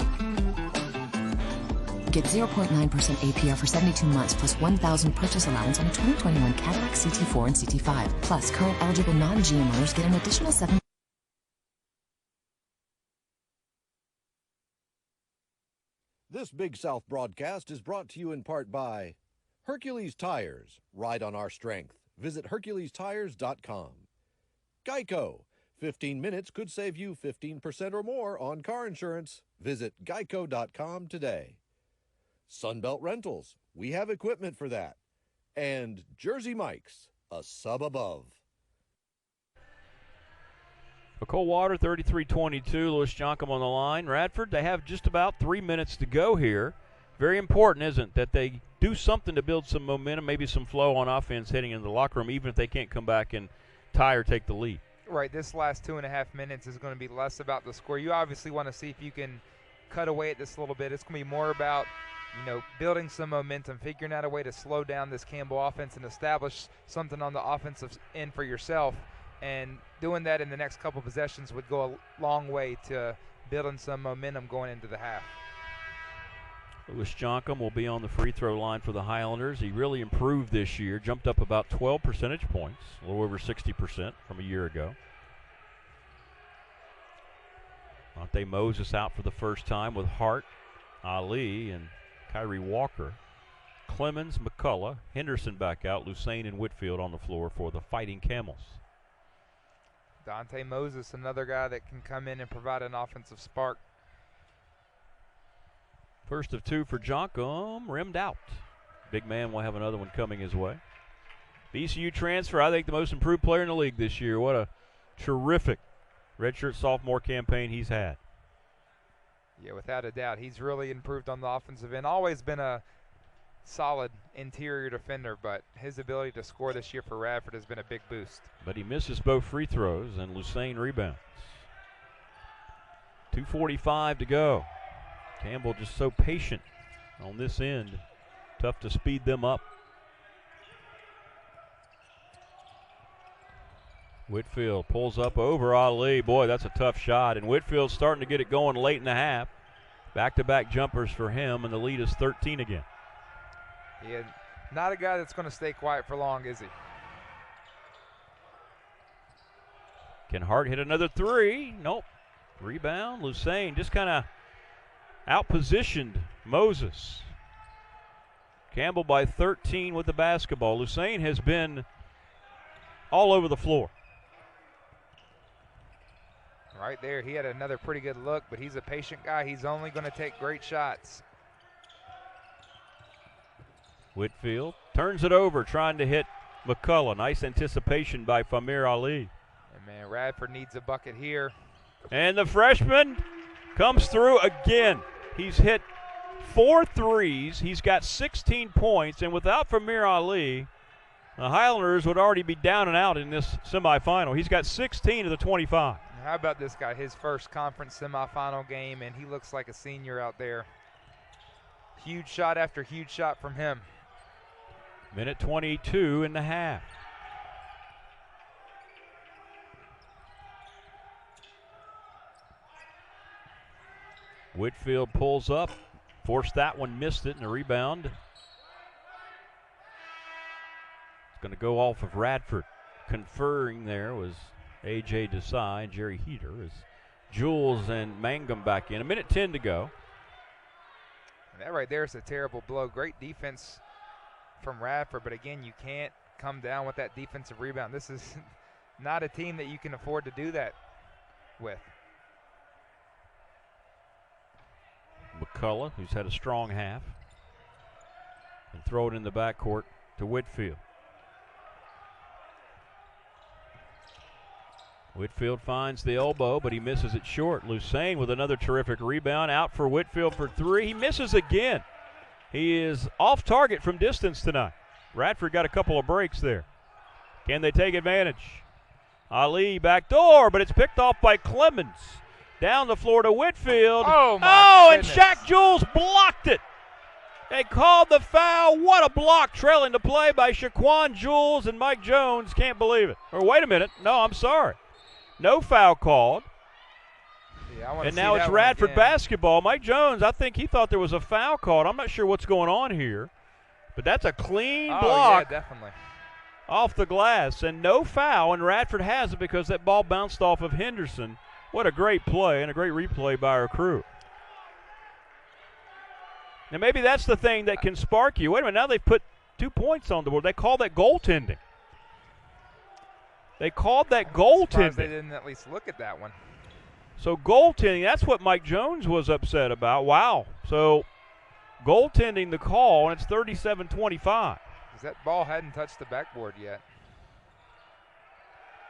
Get 0.9% APR for 72 months plus $1,000 purchase allowance on a 2021 Cadillac CT4 and CT5. Plus, current eligible non-GM owners get an additional $7. This Big South broadcast is brought to you in part by Hercules Tires. Ride on our strength. Visit HerculesTires.com. Geico. 15 minutes could save you 15% or more on car insurance. Visit Geico.com today. Sunbelt Rentals. We have equipment for that. And Jersey Mike's, a sub above. For Coldwater, 33-22, Lewis Jonkum on the line. Radford, they have just about 3 minutes to go here. Very important, isn't it, that they do something to build some momentum, maybe some flow on offense heading into the locker room, even if they can't come back and tie or take the lead. Right, this last 2.5 minutes is going to be less about the score. You obviously want to see if you can cut away at this a little bit. It's going to be more about, building some momentum, figuring out a way to slow down this Campbell offense and establish something on the offensive end for yourself. And doing that in the next couple possessions would go a long way to building some momentum going into the half. Louis Joncom will be on the free throw line for the Highlanders. He really improved this year, jumped up about 12 percentage points, a little over 60% from a year ago. Monte Moses out for the first time with Hart, Ali, and Kyrie Walker. Clemens, McCullough, Henderson back out, Lucene and Whitfield on the floor for the Fighting Camels. Dante Moses, another guy that can come in and provide an offensive spark. First of two for Joncom, rimmed out. Big man will have another one coming his way. VCU transfer, I think the most improved player in the league this year. What a terrific redshirt sophomore campaign he's had. Yeah, without a doubt. He's really improved on the offensive end. Always been a solid interior defender, but his ability to score this year for Radford has been a big boost. But he misses both free throws, and Lucene rebounds. 2:45 to go. Campbell just so patient on this end. Tough to speed them up. Whitfield pulls up over Ali. Boy, that's a tough shot. And Whitfield's starting to get it going late in the half. Back-to-back jumpers for him, and the lead is 13 again. Yeah, not a guy that's going to stay quiet for long, is he? Can Hart hit another three? Nope. Rebound. Lucene just kind of outpositioned Moses. Campbell by 13 with the basketball. Lucene has been all over the floor. Right there, he had another pretty good look, but he's a patient guy. He's only going to take great shots. Whitfield turns it over, trying to hit McCullough. Nice anticipation by Famir Ali. And man, Radford needs a bucket here. And the freshman comes through again. He's hit 4 threes. He's got 16 points, and without Famir Ali, the Highlanders would already be down and out in this semifinal. He's got 16 of the 25. How about this guy? His first conference semifinal game, and he looks like a senior out there. Huge shot after huge shot from him. Minute 22 in the half. Whitfield pulls up, forced that one, missed it, and a rebound. It's going to go off of Radford. Conferring there was A.J. Desai and Jerry Heater as Jules and Mangum back in. 1:10 to go. And that right there is a terrible blow. Great defense from Radford, but again, you can't come down with that defensive rebound. This is not a team that you can afford to do that with. McCullough, who's had a strong half, and throw it in the backcourt to Whitfield. Whitfield finds the elbow, but he misses it short. Lucene with another terrific rebound. Out for Whitfield for three. He misses again. He is off target from distance tonight. Radford got a couple of breaks there. Can they take advantage? Ali back door, but it's picked off by Clemens. Down the floor to Whitfield. Oh, and Shaq Jules blocked it. They called the foul. What a block, trailing the play by Shaquan Jules, and Mike Jones can't believe it. Or wait a minute. No, I'm sorry. No foul called. Yeah, and now it's Radford basketball. Mike Jones, I think he thought there was a foul called. I'm not sure what's going on here. But that's a clean block. Yeah, definitely. Off the glass. And no foul, and Radford has it because that ball bounced off of Henderson. What a great play and a great replay by our crew. Now maybe that's the thing that can spark you. Wait a minute, now they've put 2 points on the board. They call that goaltending. They called that goaltending. They didn't at least look at that one. So goaltending, that's what Mike Jones was upset about. Wow. So goaltending the call, and it's 37-25. Because that ball hadn't touched the backboard yet.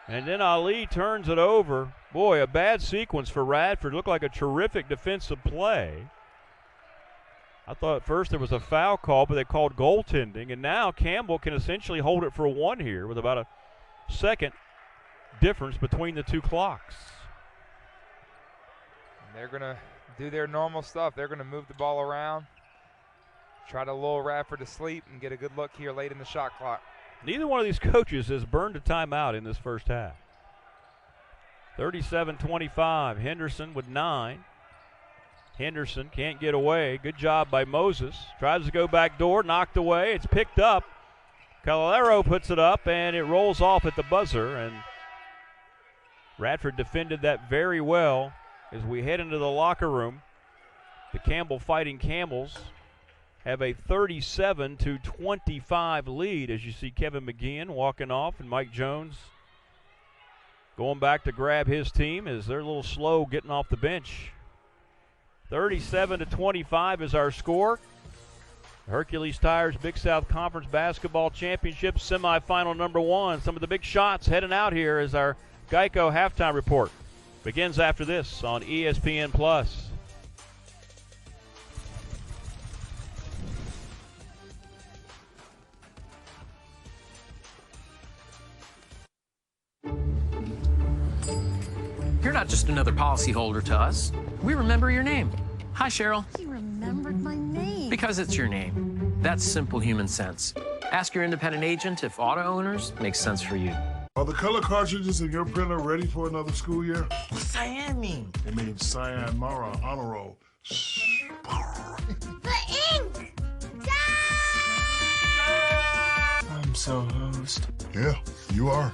And then Ali turns it over. Boy, a bad sequence for Radford. Looked like a terrific defensive play. I thought at first there was a foul call, but they called goaltending. And now Campbell can essentially hold it for one here with about a second difference between the two clocks. And they're going to do their normal stuff. They're going to move the ball around, try to lull Radford to sleep, and get a good look here late in the shot clock. Neither one of these coaches has burned a timeout in this first half. 37-25. Henderson with 9. Henderson can't get away. Good job by Moses. Tries to go back door, knocked away. It's picked up. Calero puts it up, and it rolls off at the buzzer. And Radford defended that very well. As we head into the locker room, the Campbell Fighting Camels have a 37-25 lead, as you see Kevin McGeehan walking off and Mike Jones going back to grab his team as they're a little slow getting off the bench. 37-25 is our score. Hercules Tires Big South Conference Basketball Championship semifinal number 1. Some of the big shots heading out here as our Geico halftime report begins after this on ESPN+. You're not just another policyholder to us. We remember your name. Hi, Cheryl. You remembered my name. Because it's your name. That's simple human sense. Ask your independent agent if auto owners makes sense for you. Are the color cartridges in your printer ready for another school year? What's cyan mean? It means cyan Mara honor roll. The ink! I'm so host. Yeah, you are.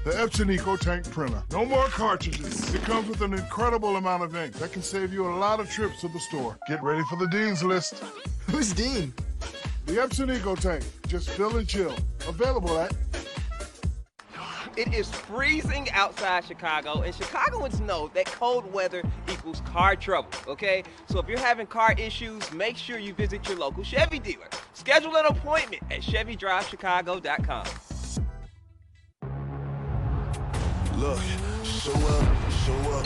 The Epson EcoTank printer. No more cartridges. It comes with an incredible amount of ink that can save you a lot of trips to the store. Get ready for the Dean's list. Who's Dean? The Epson EcoTank. Just fill and chill. Available at... It is freezing outside Chicago, and Chicagoans know that cold weather equals car trouble, okay? So if you're having car issues, make sure you visit your local Chevy dealer. Schedule an appointment at ChevyDriveChicago.com. Look, show up,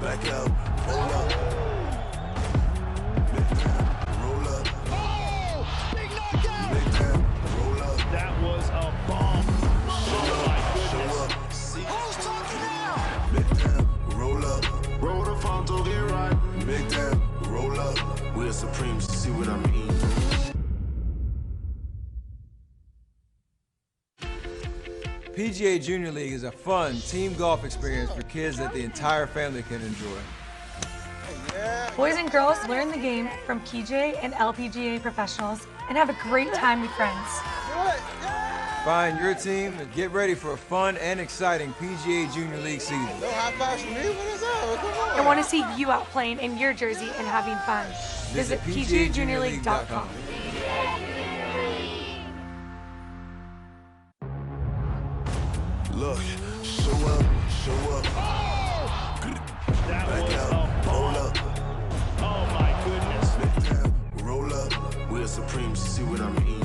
back out, hold up, roll up, oh, big knockdown, roll up. That was a bomb. Show up, see. Who's talking now? Big down, roll up, roll the Fonto, get right. Big down, roll up, we're supreme, see what I mean. PGA Junior League is a fun team golf experience for kids that the entire family can enjoy. Boys and girls learn the game from PGA and LPGA professionals and have a great time with friends. Find your team and get ready for a fun and exciting PGA Junior League season. No high fives for me? What is that? Come on. I want to see you out playing in your jersey and having fun. Visit PGAJuniorLeague.com. Look, show up. Oh! That back was out, a roll bomb. up. Oh my goodness. Big down, roll up, we're supreme, see what I mean.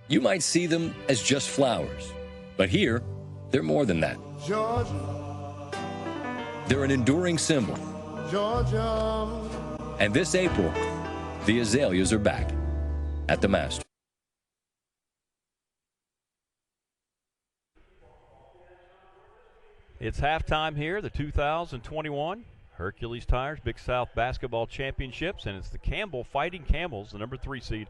You might see them as just flowers, but here, they're more than that. Georgia. They're an enduring symbol. Georgia. And this April, the azaleas are back at the Master. It's halftime here, the 2021 Hercules Tires Big South Basketball Championships, and it's the Campbell Fighting Camels, the number 3 seed,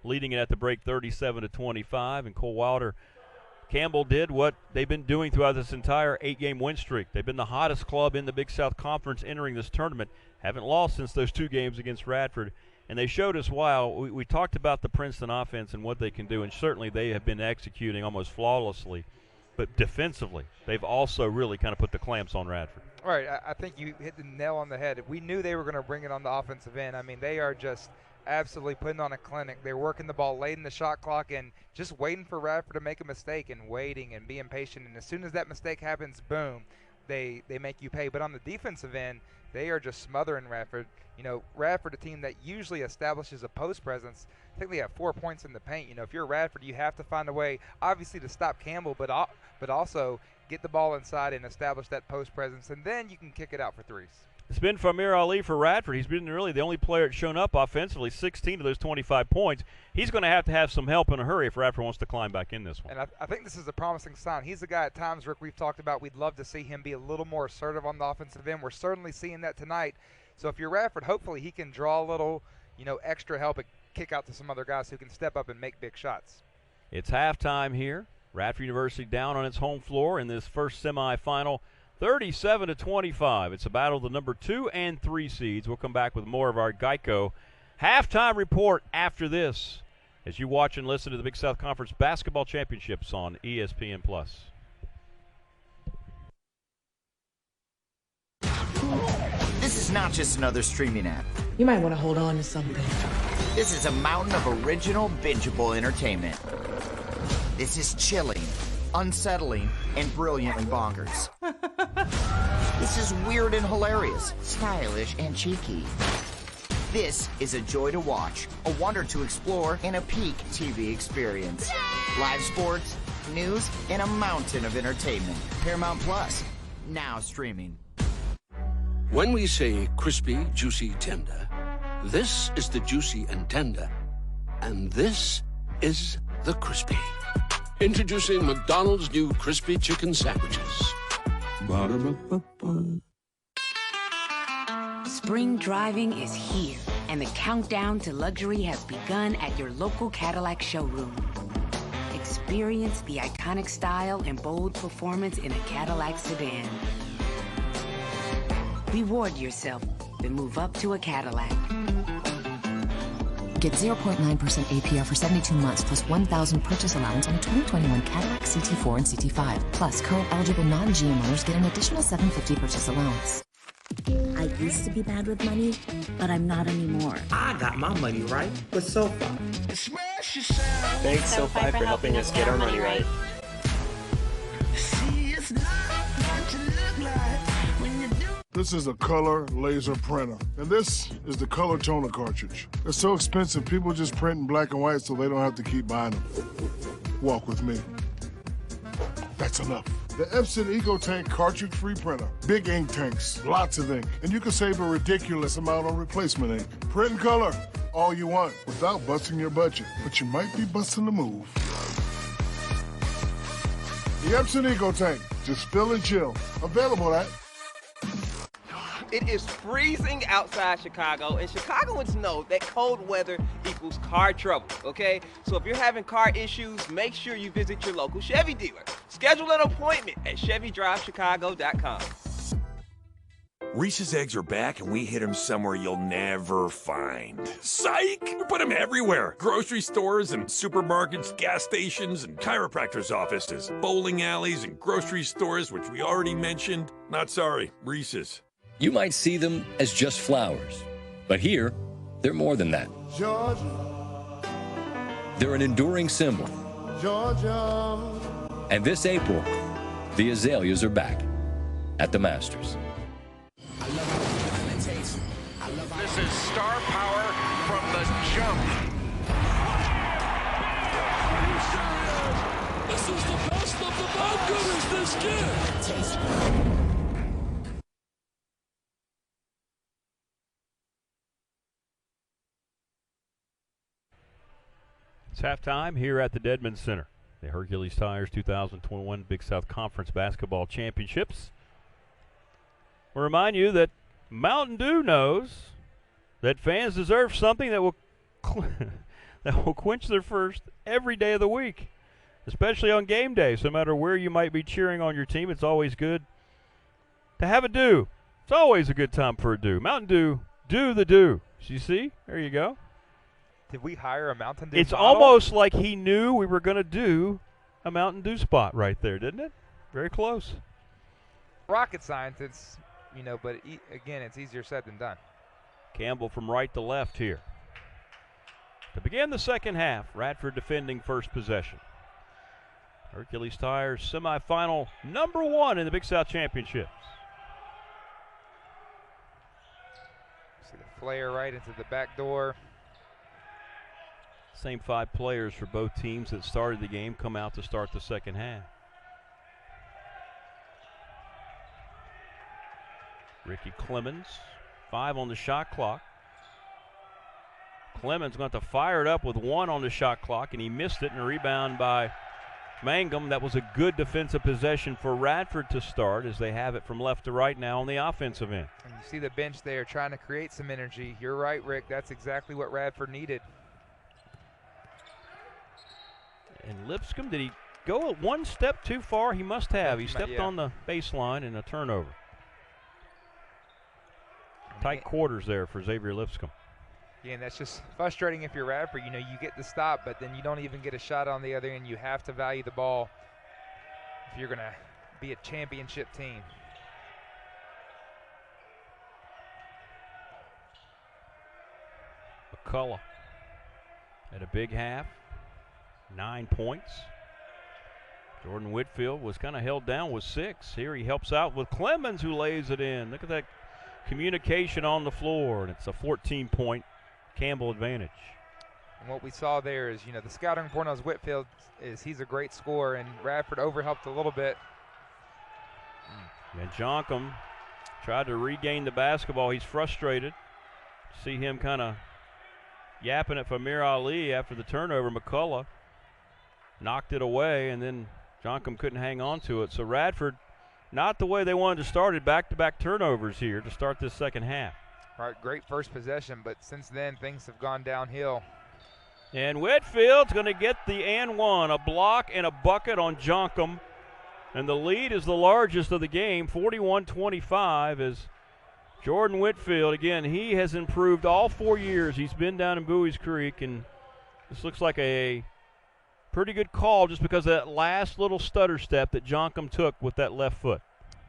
leading it at the break 37-25. And Cole Wilder, Campbell did what they've been doing throughout this entire 8-game win streak. They've been the hottest club in the Big South Conference entering this tournament. Haven't lost since those 2 games against Radford. And they showed us why. We talked about the Princeton offense and what they can do, and certainly they have been executing almost flawlessly. But defensively, they've also really kind of put the clamps on Radford. All right, I think you hit the nail on the head. We knew they were going to bring it on the offensive end. I mean, they are just absolutely putting on a clinic. They're working the ball late in the shot clock and just waiting for Radford to make a mistake and waiting and being patient. And as soon as that mistake happens, boom, they make you pay. But on the defensive end, they are just smothering Radford. You know, Radford, a team that usually establishes a post presence, I think they have 4 points in the paint. You know, if you're Radford, you have to find a way, obviously, to stop Campbell, but also get the ball inside and establish that post presence, and then you can kick it out for threes. It's been Famir Ali for Radford. He's been really the only player that's shown up offensively, 16 of those 25 points. He's going to have some help in a hurry if Radford wants to climb back in this one. And I think this is a promising sign. He's a guy at times, Rick, we've talked about. We'd love to see him be a little more assertive on the offensive end. We're certainly seeing that tonight. So if you're Radford, hopefully he can draw a little, extra help and kick out to some other guys who can step up and make big shots. It's halftime here. Radford University down on its home floor in this first semifinal 37-25. It's a battle of the number 2 and 3 seeds. We'll come back with more of our Geico halftime report after this as you watch and listen to the Big South Conference Basketball Championships on ESPN+. This is not just another streaming app. You might want to hold on to something. This is a mountain of original, bingeable entertainment. This is chilling, unsettling, and brilliantly bonkers. This is weird and hilarious, stylish and cheeky. This is a joy to watch, a wonder to explore, and a peak TV experience. Live sports, news, and a mountain of entertainment. Paramount Plus, now streaming. When we say crispy, juicy, tender, this is the juicy and tender. And this is the crispy. Introducing McDonald's new crispy chicken sandwiches. Ba-da-ba-ba-ba. Spring driving is here, and the countdown to luxury has begun at your local Cadillac showroom. Experience the iconic style and bold performance in a Cadillac sedan. Reward yourself, then move up to a Cadillac. Get 0.9% APR for 72 months plus 1,000 purchase allowance on a 2021 Cadillac CT4 and CT5. Plus, current eligible non-GM owners get an additional $750 purchase allowance. I used to be bad with money, but I'm not anymore. I got my money right with SoFi. Thanks, SoFi, for helping us get our money right. This is a color laser printer, and this is the color toner cartridge. They're so expensive, people just print in black and white so they don't have to keep buying them. Walk with me. That's enough. The Epson EcoTank cartridge-free printer. Big ink tanks, lots of ink, and you can save a ridiculous amount on replacement ink. Print and color, all you want, without busting your budget. But you might be busting the move. The Epson EcoTank, just fill and chill. Available at... It is freezing outside Chicago, and Chicagoans know that cold weather equals car trouble, okay? So if you're having car issues, make sure you visit your local Chevy dealer. Schedule an appointment at ChevyDriveChicago.com. Reese's eggs are back, and we hit them somewhere you'll never find. Psych! We put them everywhere. Grocery stores and supermarkets, gas stations, and chiropractors' offices, bowling alleys and grocery stores, which we already mentioned. Not sorry, Reese's. You might see them as just flowers, but here, they're more than that. Georgia. They're an enduring symbol. Georgia. And this April, the azaleas are back at the Masters. This is star power from the jump. This is the best of the bad goodness this kid. It's halftime here at the Dedman Center. The Hercules Tires 2021 Big South Conference Basketball Championships. We'll remind you that Mountain Dew knows that fans deserve something that will that will quench their thirst every day of the week, especially on game day. So no matter where you might be cheering on your team, it's always good to have a Dew. It's always a good time for a Dew. Mountain Dew, do the Dew. You see? There you go. Did we hire a Mountain Dew It's bottle? almost like he knew we were going to do a Mountain Dew spot right there, didn't it? Very close. Rocket science, it's, but again, it's easier said than done. Campbell from right to left here. To begin the second half, Radford defending first possession. Hercules Tires semifinal number 1 in the Big South Championships. See the flare right into the back door. Same 5 players for both teams that started the game come out to start the second half. Ricky Clemens, 5 on the shot clock. Clemens going to have to fire it up with 1 on the shot clock, and he missed it, and a rebound by Mangum. That was a good defensive possession for Radford to start, as they have it from left to right now on the offensive end. And you see the bench there trying to create some energy. You're right, Rick. That's exactly what Radford needed. And Lipscomb, did he go one step too far? He must have. He stepped yeah. on the baseline in a turnover. Tight quarters there for Xavier Lipscomb. Yeah, and that's just frustrating if you're Radford. You know, you get the stop, but then you don't even get a shot on the other end. You have to value the ball if you're going to be a championship team. McCullough at a big half, 9 points. Jordan Whitfield was kind of held down with 6. Here he helps out with Clemens, who lays it in. Look at that communication on the floor, and it's a 14-point Campbell advantage. And what we saw there is, you know, the scouting report on Whitfield is he's a great scorer, and Radford overhelped a little bit. And Jonkum tried to regain the basketball. He's frustrated. See him kind of yapping at Famir Ali after the turnover. McCullough knocked it away, and then Jonkum couldn't hang on to it. So Radford, not the way they wanted to start it, back-to-back turnovers here to start this second half. Right, great first possession, but since then things have gone downhill. And Whitfield's going to get the and one, a block and a bucket on Jonkum. And the lead is the largest of the game, 41-25, as Jordan Whitfield, again, he has improved all 4 years. He's been down in Bowie's Creek, and this looks like a pretty good call just because of that last little stutter step that Jonkum took with that left foot.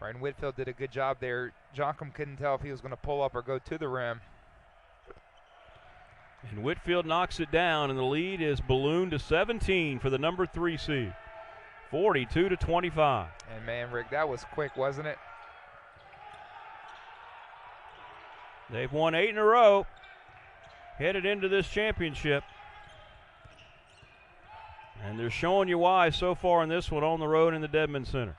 Right, and Whitfield did a good job there. Jonkum couldn't tell if he was going to pull up or go to the rim. And Whitfield knocks it down, and the lead is ballooned to 17 for the number 3 seed, 42-25. And man, Rick, that was quick, wasn't it? They've won 8 in a row, headed into this championship. And they're showing you why so far in this one on the road in the Dedman Center.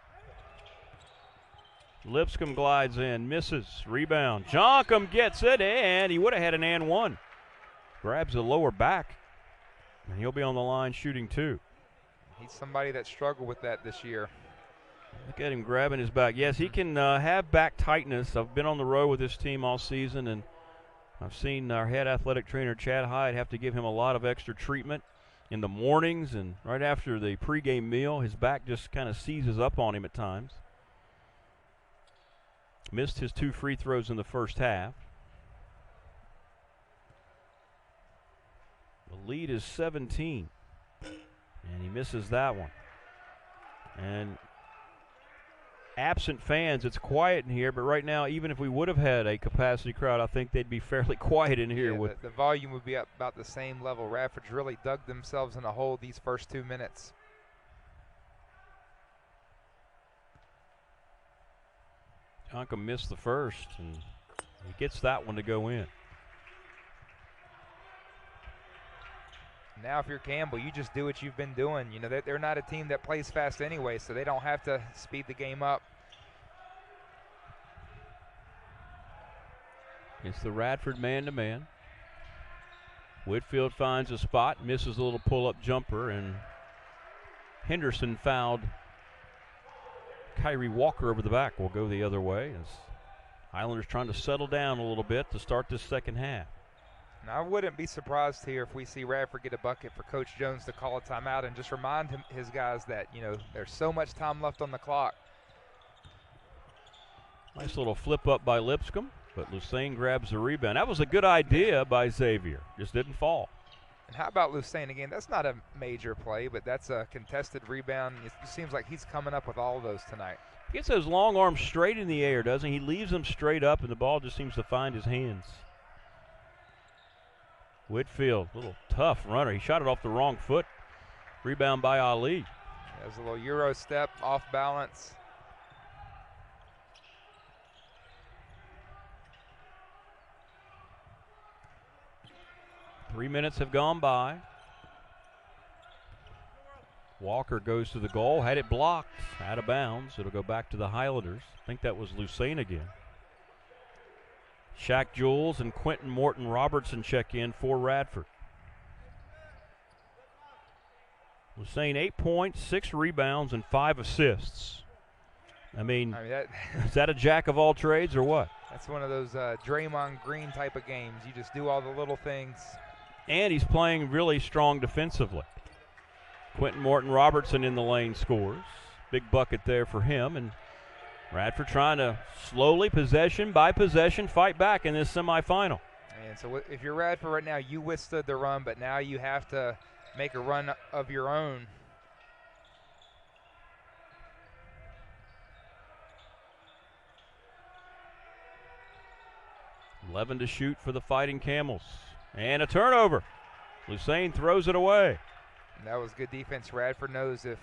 Lipscomb glides in, misses, rebound. Jonkum gets it, and he would have had an and one. Grabs the lower back, and he'll be on the line shooting 2. He's somebody that struggled with that this year. Look at him grabbing his back. Yes, he can have back tightness. I've been on the road with this team all season, and I've seen our head athletic trainer, Chad Hyde, have to give him a lot of extra treatment in the mornings and right after the pregame meal. His back just kind of seizes up on him at times. Missed his 2 free throws in the first half. The lead is 17, and he misses that one. And absent fans, it's quiet in here, but right now, even if we would have had a capacity crowd, I think they'd be fairly quiet in here. Yeah, the volume would be up about the same level. Radford's really dug themselves in a hole these first 2 minutes. Jonkum missed the first, and he gets that one to go in. Now if you're Campbell, you just do what you've been doing. You know, they're not a team that plays fast anyway, so they don't have to speed the game up. It's the Radford man-to-man. Whitfield finds a spot, misses a little pull-up jumper, and Henderson fouled Kyrie Walker over the back. Will go the other way as Highlanders trying to settle down a little bit to start this second half. Now, I wouldn't be surprised here if we see Radford get a bucket for Coach Jones to call a timeout and just remind his guys that, you know, there's so much time left on the clock. Nice little flip up by Lipscomb, but Lucene grabs the rebound. That was a good idea by Xavier, just didn't fall. And how about Lucene again? That's not a major play, but that's a contested rebound. It seems like he's coming up with all of those tonight. He gets those long arms straight in the air, doesn't he? He leaves them straight up, and the ball just seems to find his hands. Whitfield, a little tough runner. He shot it off the wrong foot. Rebound by Ali. There's a little Euro step, off balance. Three minutes have gone by. Walker goes to the goal, had it blocked, out of bounds. It'll go back to the Highlanders. I think that was Lucene again. Shaq Jules and Quentin Morton Robertson check in for Radford. Lucene 8 points, 6 rebounds, and 5 assists. I mean is that a jack of all trades or what? That's one of those Draymond Green type of games. You just do all the little things. And he's playing really strong defensively. Quentin Morton-Robertson in the lane scores. Big bucket there for him. And Radford trying to slowly, possession by possession, fight back in this semifinal. And so if you're Radford right now, you withstood the run, but now you have to make a run of your own. $11 to shoot for the Fighting Camels. And a turnover. Lucene throws it away. And that was good defense. Radford knows if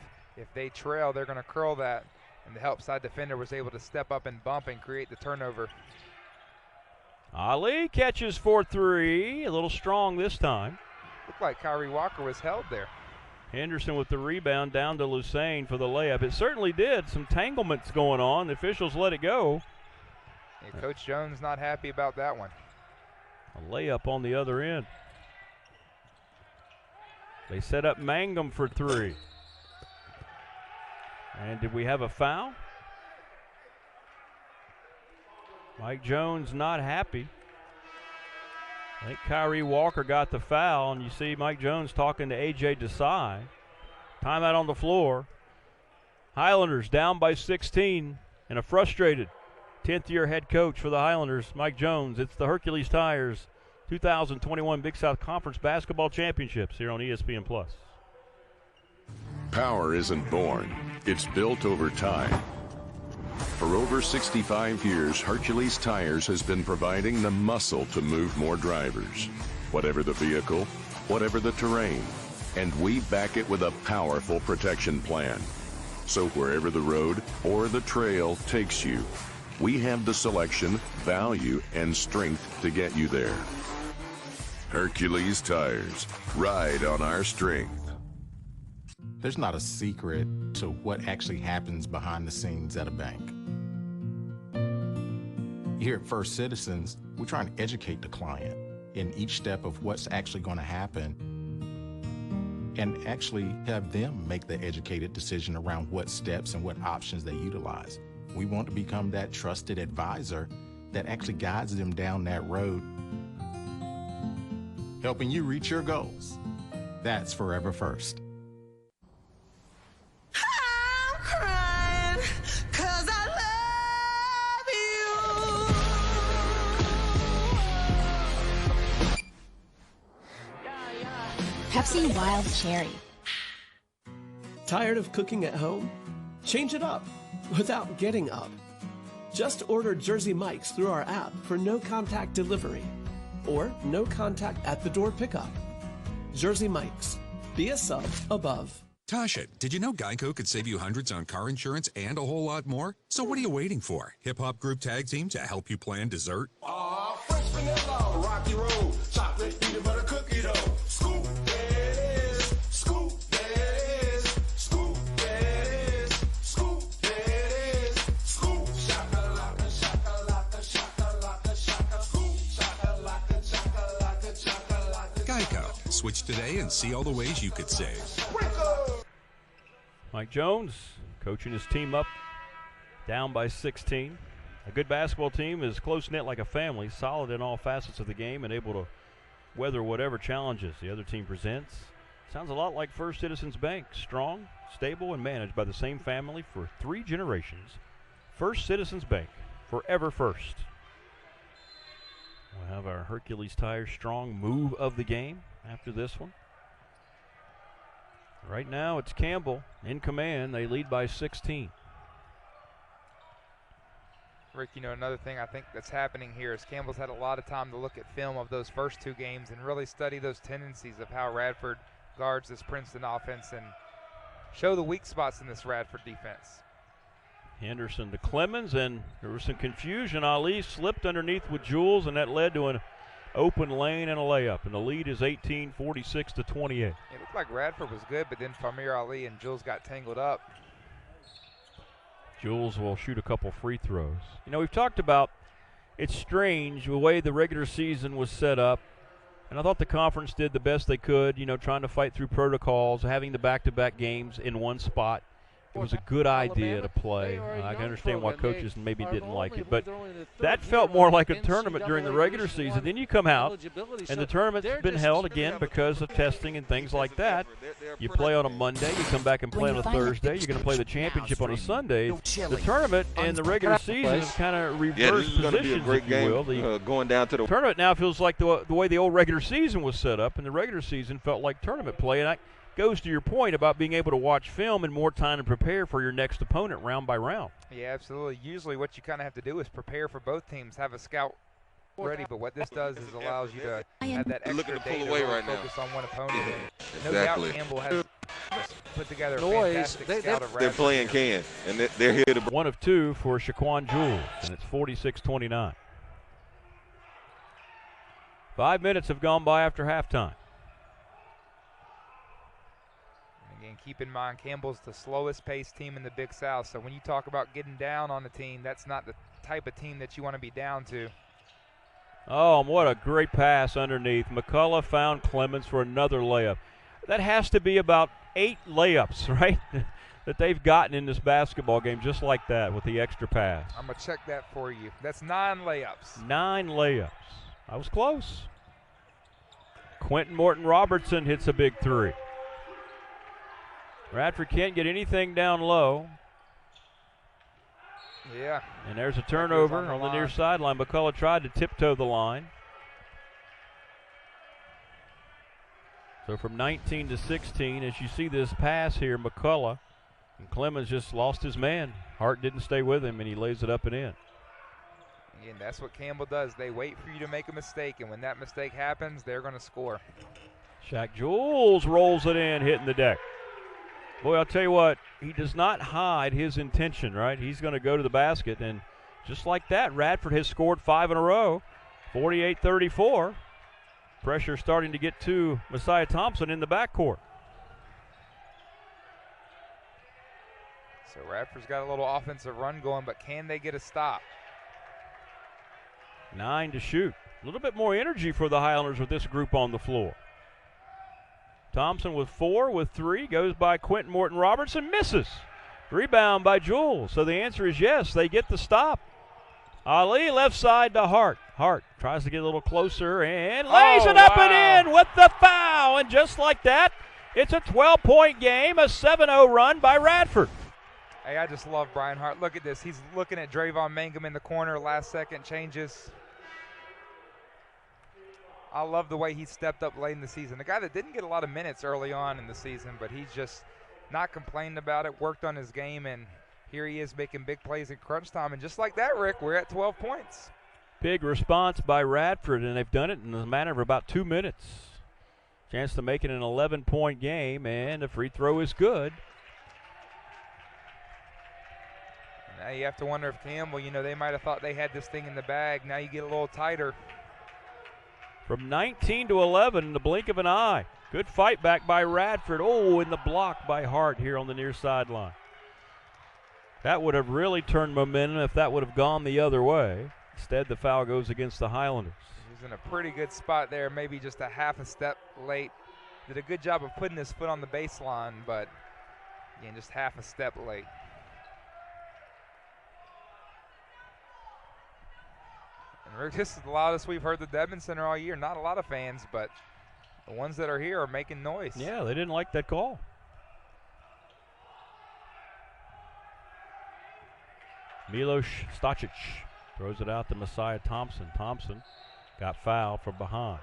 they trail, they're going to curl that. And the help side defender was able to step up and bump and create the turnover. Ali catches for three. A little strong this time. Looked like Kyrie Walker was held there. Henderson with the rebound down to Lucene for the layup. It certainly did. Some tanglements going on. The officials let it go. Yeah, Coach Jones not happy about that one. A layup on the other end. They set up Mangum for three. And did we have a foul? Mike Jones not happy. I think Kyrie Walker got the foul, and you see Mike Jones talking to A.J. Desai. Timeout on the floor. Highlanders down by 16, and a frustrated 10th-year head coach for the Highlanders, Mike Jones. It's the Hercules Tires 2021 Big South Conference Basketball Championships here on ESPN+. Power isn't born, it's built over time. For over 65 years, Hercules Tires has been providing the muscle to move more drivers. Whatever the vehicle, whatever the terrain, and we back it with a powerful protection plan. So wherever the road or the trail takes you, we have the selection, value, and strength to get you there. Hercules Tires, ride on our strength. There's not a secret to what actually happens behind the scenes at a bank. Here at First Citizens, we're trying to educate the client in each step of what's actually going to happen and actually have them make the educated decision around what steps and what options they utilize. We want to become that trusted advisor that actually guides them down that road, helping you reach your goals. That's Forever First. I'm crying 'cause I love you. Pepsi Wild Cherry. Tired of cooking at home? Change it up without getting up. Just order Jersey Mike's through our app for no contact delivery or no contact at the door pickup. Jersey Mike's. Be a sub above. Tasha, did you know Geico could save you hundreds on car insurance and a whole lot more? So what are you waiting for? Hip Hop Group Tag Team to help you plan dessert? Fresh vanilla, rocky road, chocolate, peanut butter cookie dough. Scoop, there it is. Scoop, there it is. Scoop, there it is. Scoop, there it is. Scoop, shakalaka, shakalaka, shakalaka, shaka. Scoop, shakalaka, shakalaka, shakalaka. Geico. Switch today and see all the ways you could save. Mike Jones coaching his team up, down by 16. A good basketball team is close-knit like a family, solid in all facets of the game and able to weather whatever challenges the other team presents. Sounds a lot like First Citizens Bank, strong, stable, and managed by the same family for 3 generations. First Citizens Bank, forever first. We'll have our Hercules Tires strong move of the game after this one. Right now it's Campbell in command. They lead by 16. Rick, you know, another thing I think that's happening here is Campbell's had a lot of time to look at film of those first 2 games and really study those tendencies of how Radford guards this Princeton offense and show the weak spots in this Radford defense. Henderson to Clemens, and there was some confusion. Ali slipped underneath with Jules, and that led to an open lane and a layup, and the lead is 18, 46 to 28. It looked like Radford was good, but then Famir Ali and Jules got tangled up. Jules will shoot a couple free throws. You know, we've talked about it's strange the way the regular season was set up, and I thought the conference did the best they could, you know, trying to fight through protocols, having the back-to-back games in one spot. it was a good idea to play. I can understand why coaches maybe didn't like it, but that felt more like a tournament during the regular season. Then you come out, and the tournament's been held again because of testing and things like that. You play on a Monday, you come back and play on a Thursday. You're going to play the championship on a Sunday. The tournament and the regular season have kind of reversed positions, if you will. The going down to the tournament now feels like the way the old regular season was set up, and the regular season felt like tournament play. And that goes to your point about being able to watch film and more time to prepare for your next opponent round by round. Yeah, absolutely. Usually what you kind of have to do is prepare for both teams, have a scout ready, but what this does is allows you to have that extra day to really focus on one opponent. No doubt Campbell has put together a fantastic scout of Radford. They're playing Can, and they're here to. 1 of 2 for Shaquan Jules, and it's 46-29. 5 minutes have gone by after halftime. Again, keep in mind, Campbell's the slowest paced team in the Big South, so when you talk about getting down on the team, that's not the type of team that you want to be down to. Oh, what a great pass underneath. McCullough found Clemens for another layup. That has to be about 8 layups, right, that they've gotten in this basketball game just like that with the extra pass. I'm going to check that for you. That's 9 layups. 9 layups. I was close. Quentin Morton Robertson hits a big 3. Radford can't get anything down low. Yeah. And there's a turnover on the near sideline. McCullough tried to tiptoe the line. So from 19 to 16, as you see this pass here, McCullough, and Clemens just lost his man. Hart didn't stay with him, and he lays it up and in. Again, that's what Campbell does. They wait for you to make a mistake, and when that mistake happens, they're going to score. Shaq Jules rolls it in, hitting the deck. Boy, I'll tell you what, he does not hide his intention, right? He's going to go to the basket, and just like that, Radford has scored 5 in a row, 48-34. Pressure starting to get to Messiah Thompson in the backcourt. So Radford's got a little offensive run going, but can they get a stop? 9 to shoot. A little bit more energy for the Highlanders with this group on the floor. Thompson with 4, with 3, goes by Quentin Morton Robertson, misses. Rebound by Jules. So the answer is yes, they get the stop. Ali left side to Hart. Hart tries to get a little closer and lays it up and in with the foul. And just like that, it's a 12-point game, a 7-0 run by Radford. Hey, I just love Brian Hart. Look at this. He's looking at Drayvon Mangum in the corner, last second changes. I love the way he stepped up late in the season. A guy that didn't get a lot of minutes early on in the season, but he's just not complained about it, worked on his game, and here he is making big plays in crunch time. And just like that, Rick, we're at 12 points. Big response by Radford, and they've done it in the matter of about 2 minutes. Chance to make it an 11-point game, and the free throw is good. Now you have to wonder if Campbell, they might have thought they had this thing in the bag. Now you get a little tighter. From 19 to 11 in the blink of an eye. Good fight back by Radford. Oh, in the block by Hart here on the near sideline. That would have really turned momentum if that would have gone the other way. Instead, the foul goes against the Highlanders. He's in a pretty good spot there, maybe just a half a step late. Did a good job of putting his foot on the baseline, but again, just half a step late. And Rick, this is the loudest we've heard the Dedman Center all year. Not a lot of fans, but the ones that are here are making noise. Yeah, they didn't like that call. Milos Stacic throws it out to Messiah Thompson. Thompson got fouled from behind.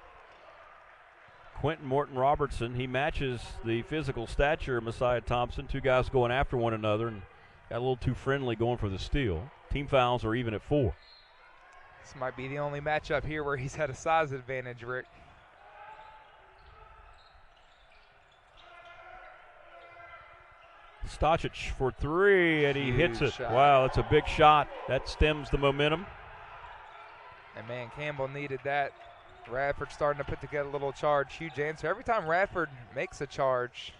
Quentin Morton Robertson, he matches the physical stature of Messiah Thompson. 2 guys going after one another and got a little too friendly going for the steal. Team fouls are even at 4. This might be the only matchup here where he's had a size advantage, Rick. Stacic for 3, and he hits it. Shot. Wow, that's a big shot. That stems the momentum. And, man, Campbell needed that. Radford starting to put together a little charge. Huge answer. Every time Radford makes a charge,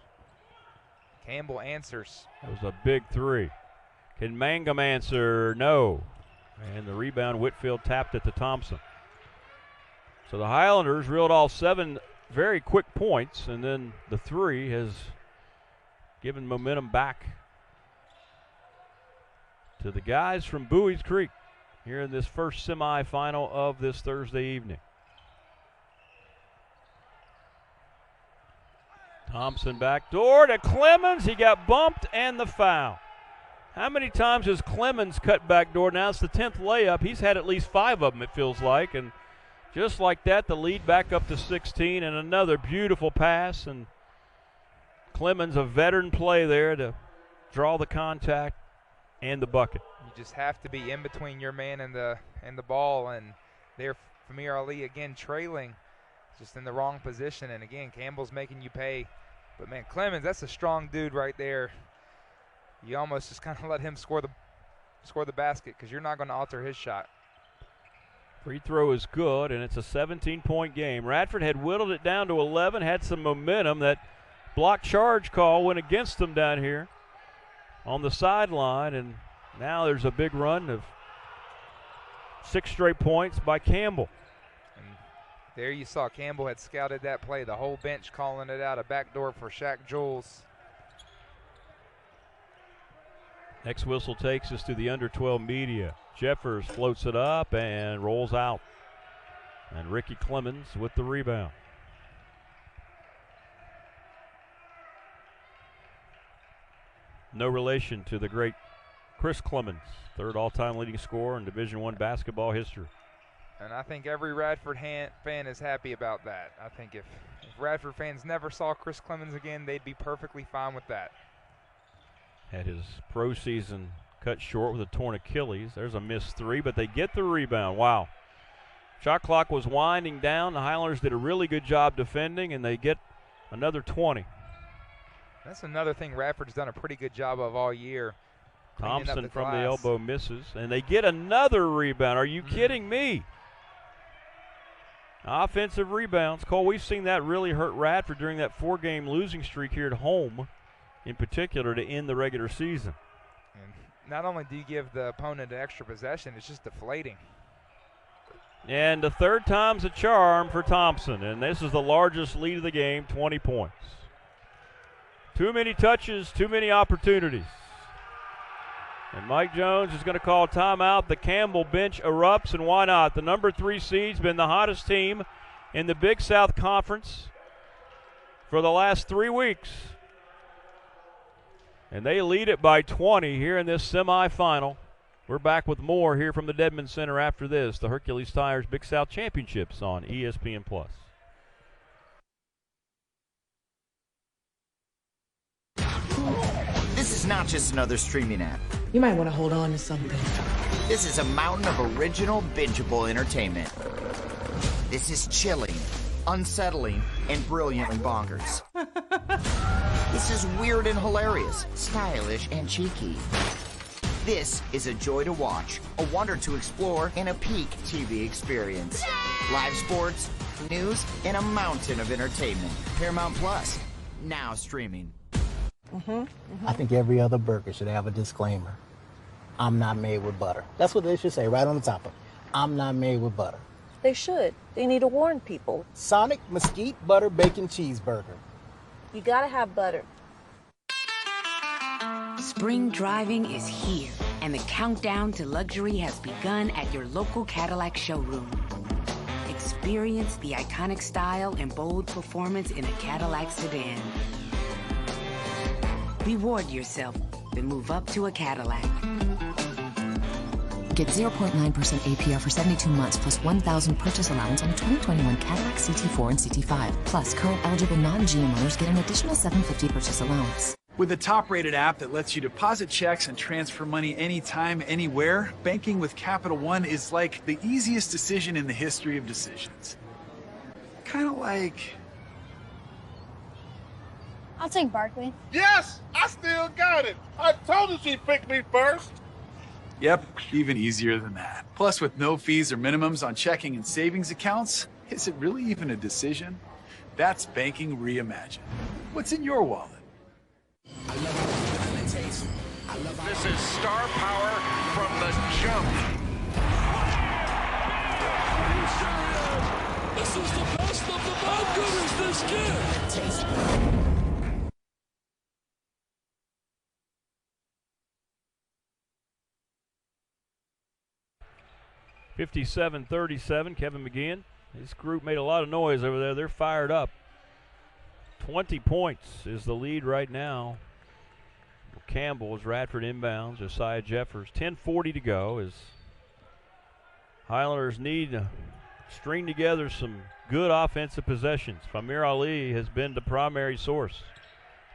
Campbell answers. That was a big 3. Can Mangum answer? No. And the rebound, Whitfield tapped it to Thompson. So the Highlanders reeled off 7 very quick points, and then the 3 has given momentum back to the guys from Bowie's Creek here in this first semifinal of this Thursday evening. Thompson backdoor to Clemens. He got bumped and the foul. How many times has Clemens cut backdoor? Now it's the 10th layup. He's had at least 5 of them, it feels like. And just like that, the lead back up to 16, and another beautiful pass. And Clemens, a veteran play there to draw the contact and the bucket. You just have to be in between your man and the ball, and there Famir Ali again trailing, just in the wrong position. And again, Campbell's making you pay. But man, Clemens, that's a strong dude right there. You almost just kind of let him score the basket because you're not going to alter his shot. Free throw is good, and it's a 17-point game. Radford had whittled it down to 11, had some momentum. That block charge call went against them down here on the sideline, and now there's a big run of 6 straight points by Campbell. And there you saw Campbell had scouted that play. The whole bench calling it out, a backdoor for Shaq Jules. Next whistle takes us to the under 12 media. Jeffers floats it up and rolls out. And Ricky Clemens with the rebound. No relation to the great Chris Clemens, 3rd all-time leading scorer in Division I basketball history. And I think every Radford fan is happy about that. I think if Radford fans never saw Chris Clemens again, they'd be perfectly fine with that. Had his pro season cut short with a torn Achilles. There's a missed 3, but they get the rebound. Wow. Shot clock was winding down. The Highlanders did a really good job defending, and they get another 20. That's another thing Radford's done a pretty good job of all year. Thompson from the elbow misses, and they get another rebound. Are you kidding me? Offensive rebounds. Cole, we've seen that really hurt Radford during that 4-game losing streak here at home, in particular, to end the regular season. And not only do you give the opponent an extra possession, it's just deflating. And the 3rd time's a charm for Thompson, and this is the largest lead of the game, 20 points. Too many touches, too many opportunities. And Mike Jones is going to call timeout. The Campbell bench erupts, and why not? The number 3 seed's been the hottest team in the Big South Conference for the last 3 weeks. And they lead it by 20 here in this semifinal. We're back with more here from the Dedman Center after this. The Hercules Tires Big South Championships on ESPN+. This is not just another streaming app. You might want to hold on to something. This is a mountain of original, bingeable entertainment. This is chilling, unsettling, and brilliantly bonkers. This is weird and hilarious, stylish and cheeky. This is a joy to watch, a wonder to explore, and a peak TV experience. Live sports, news, and a mountain of entertainment. Paramount Plus, now streaming. I think every other burger should have a disclaimer. I'm not made with butter. That's what they should say right on the top of it. I'm not made with butter. They should. They need to warn people. Sonic Mesquite Butter Bacon Cheeseburger. You gotta have butter. Spring driving is here, and the countdown to luxury has begun at your local Cadillac showroom. Experience the iconic style and bold performance in a Cadillac sedan. Reward yourself, then move up to a Cadillac. Get 0.9% APR for 72 months plus 1,000 purchase allowance on a 2021 Cadillac CT4 and CT5. Plus, current eligible non-GM owners get an additional $750 purchase allowance. With a top-rated app that lets you deposit checks and transfer money anytime, anywhere, banking with Capital One is like the easiest decision in the history of decisions. Kind of like... I'll take Barkley. Yes! I still got it! I told her she'd pick me first! Yep, even easier than that. Plus, with no fees or minimums on checking and savings accounts, is it really even a decision? That's banking reimagined. What's in your wallet? This is star power from the jump. This is the best of the bad goodness this kid. 57-37, Kevin McGeehan. His group made a lot of noise over there. They're fired up. 20 points is the lead right now. Campbell as Radford inbounds. Josiah Jeffers. 10:40 to go as Highlanders need to string together some good offensive possessions. Famir Ali has been the primary source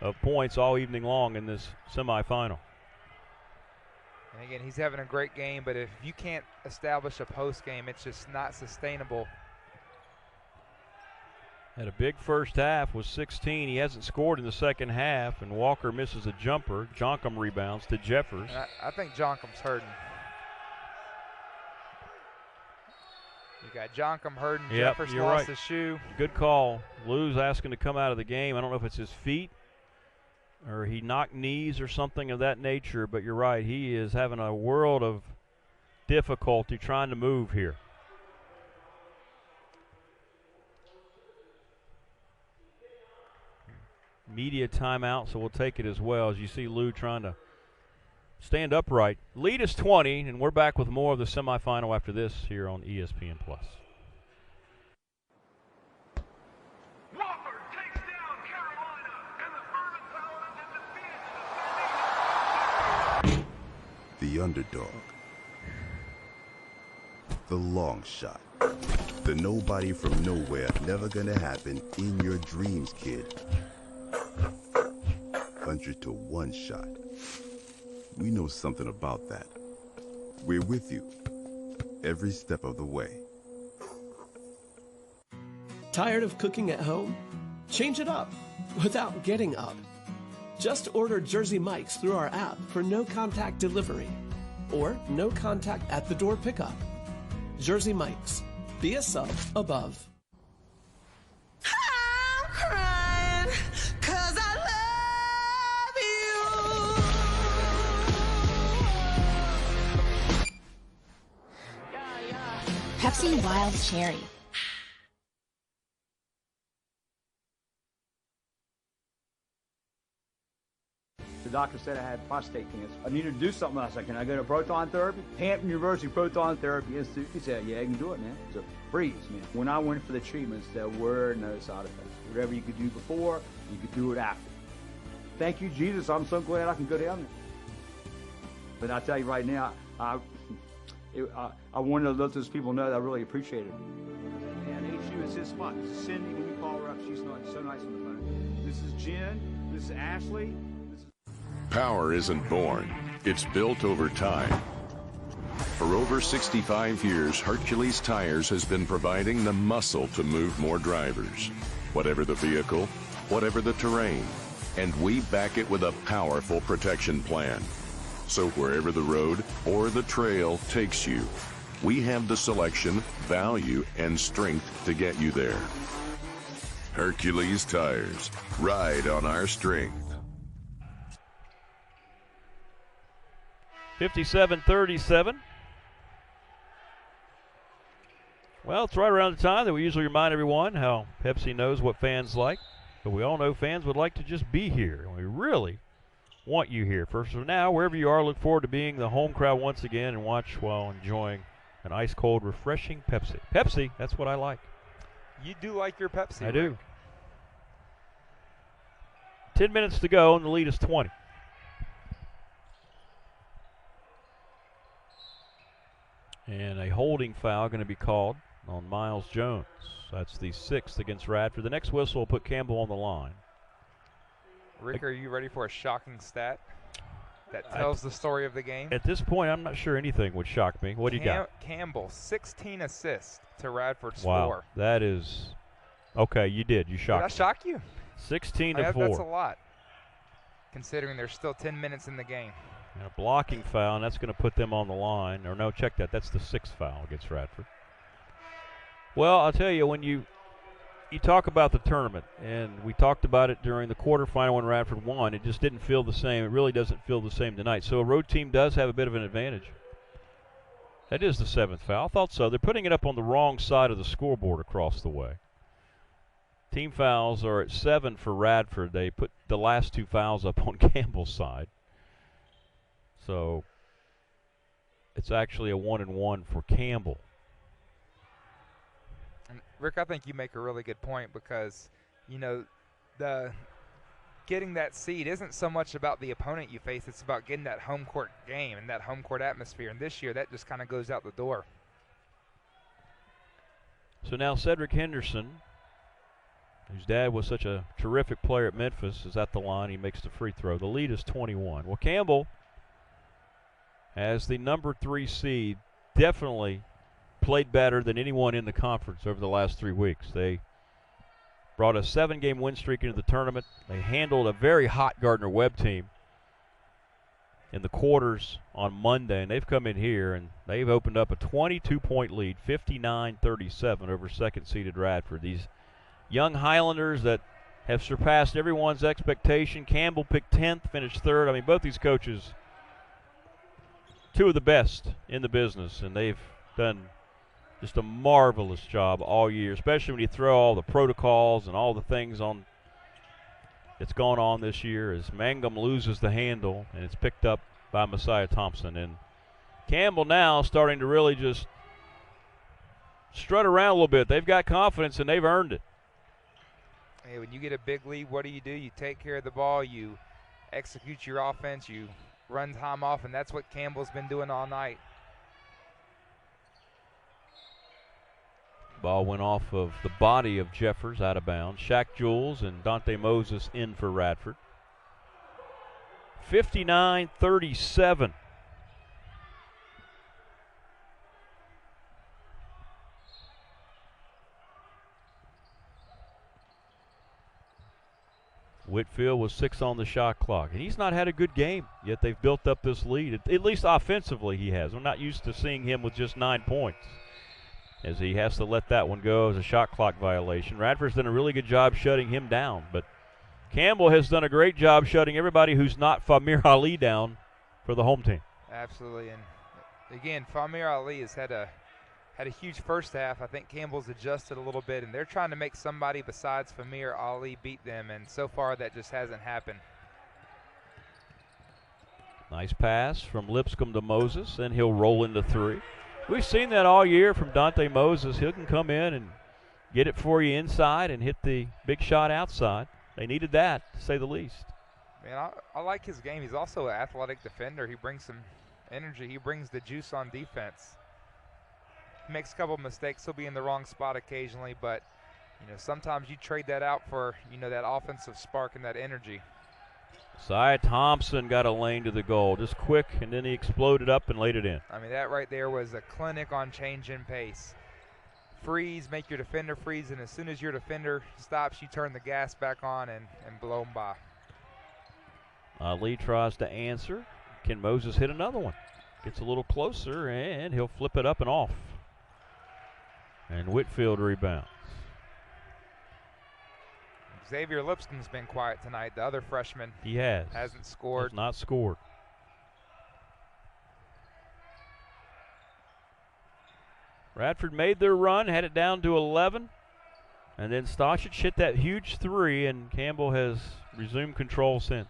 of points all evening long in this semifinal. And again, he's having a great game, but if you can't establish a post game, it's just not sustainable. Had a big first half with 16. He hasn't scored in the second half, and Walker misses a jumper. Jonkum rebounds to Jeffers. And I think Jonkum's hurting. You got Jonkum hurting. Yep, Jeffers you're lost right. his shoe. Good call. Lou's asking to come out of the game. I don't know if it's his feet or he knocked knees or something of that nature, but you're right. He is having a world of difficulty trying to move here. Media timeout, so we'll take it as well as you see Lou trying to stand upright. Lead is 20, and we're back with more of the semifinal after this here on ESPN+. The underdog. The long shot. The nobody from nowhere, never gonna happen in your dreams, kid. 100 to 1 shot. We know something about that. We're with you every step of the way. Tired of cooking at home? Change it up without getting up. Just order Jersey Mike's through our app for no-contact delivery or no-contact at-the-door pickup. Jersey Mike's. Be a sub above. I'm crying 'cause I Pepsi Wild Cherry. The doctor said I had prostate cancer. I needed to do something. I said, can I go to proton therapy? Hampton University Proton Therapy Institute. He said, yeah, you can do it, man. It's a breeze, man. When I went for the treatments, there were no side effects. Whatever you could do before, you could do it after. Thank you, Jesus. I'm so glad I can go down there. But I tell you right now, I wanted to let those people know that I really appreciate it. And HU is his spot. This is Cindy. When you call her up, she's not so nice on the phone. This is Jen. This is Ashley. Power isn't born, it's built over time. For over 65 years, Hercules Tires has been providing the muscle to move more drivers. Whatever the vehicle, whatever the terrain, and we back it with a powerful protection plan. So wherever the road or the trail takes you, we have the selection, value, and strength to get you there. Hercules Tires, ride on our strength. 57-37. Well, it's right around the time that we usually remind everyone how Pepsi knows what fans like. But we all know fans would like to just be here. And we really want you here. For now, wherever you are, look forward to being the home crowd once again and watch while enjoying an ice-cold, refreshing Pepsi. Pepsi, that's what I like. You do like your Pepsi, I do. 10 minutes to go, and the lead is 20. And a holding foul going to be called on Miles Jones. That's the 6th against Radford. The next whistle will put Campbell on the line. Rick, are you ready for a shocking stat that tells the story of the game? At this point, I'm not sure anything would shock me. What do you got? Campbell, 16 assists to Radford's wow, 4. That is okay. You did. You shocked. Did I shock you? 16 to 4. That's a lot, considering there's still 10 minutes in the game. And a blocking foul, and that's going to put them on the line. Or no, check that. That's the 6th foul against Radford. Well, I'll tell you, when you talk about the tournament, and we talked about it during the quarterfinal when Radford won, it just didn't feel the same. It really doesn't feel the same tonight. So a road team does have a bit of an advantage. That is the 7th foul. I thought so. They're putting it up on the wrong side of the scoreboard across the way. Team fouls are at 7 for Radford. They put the last 2 fouls up on Campbell's side. So it's actually a 1-and-1 for Campbell Rick, I think you make a really good point because, getting that seed isn't so much about the opponent you face, it's about getting that home court game and that home court atmosphere. And this year, that just kind of goes out the door. So now Cedric Henderson, whose dad was such a terrific player at Memphis, is at the line. He makes the free throw. The lead is 21. Well, Campbell, as the number 3 seed, definitely played better than anyone in the conference over the last 3 weeks. They brought a 7-game win streak into the tournament. They handled a very hot Gardner-Webb team in the quarters on Monday, and they've come in here and they've opened up a 22-point lead, 59-37 over second-seeded Radford. These young Highlanders that have surpassed everyone's expectation. Campbell picked 10th, finished 3rd. I mean, both these coaches, 2 of the best in the business, and they've done just a marvelous job all year, especially when you throw all the protocols and all the things on that's gone on this year as Mangum loses the handle, and it's picked up by Messiah Thompson. And Campbell now starting to really just strut around a little bit. They've got confidence, and they've earned it. Hey, when you get a big lead, what do? You take care of the ball, you execute your offense, you run time off, and that's what Campbell's been doing all night. Ball went off of the body of Jeffers out of bounds. Shaq Jules and Dante Moses in for Radford. 59-37. Whitfield was 6 on the shot clock, and he's not had a good game, yet they've built up this lead. At least offensively he has. We're not used to seeing him with just 9 points, as he has to let that one go as a shot clock violation. Radford's done a really good job shutting him down, but Campbell has done a great job shutting everybody who's not Famir Ali down for the home team. Absolutely, and again, Famir Ali has had a huge first half. I think Campbell's adjusted a little bit, and they're trying to make somebody besides Famir Ali beat them, and so far that just hasn't happened. Nice pass from Lipscomb to Moses, and he'll roll into 3. We've seen that all year from Dante Moses. He can come in and get it for you inside and hit the big shot outside. They needed that, to say the least. Man, I like his game. He's also an athletic defender. He brings some energy. He brings the juice on defense. He makes a couple of mistakes. He'll be in the wrong spot occasionally, but sometimes you trade that out for that offensive spark and that energy. Messiah Thompson got a lane to the goal, just quick, and then he exploded up and laid it in. I mean, that right there was a clinic on change in pace. Freeze, make your defender freeze, and as soon as your defender stops, you turn the gas back on and blow him by. Lee tries to answer. Can Moses hit another one? Gets a little closer, and he'll flip it up and off. And Whitfield rebounds. Xavier Lipscomb's been quiet tonight. The other freshman hasn't scored. Has not scored. Radford made their run, had it down to 11. And then Stasic hit that huge 3, and Campbell has resumed control since.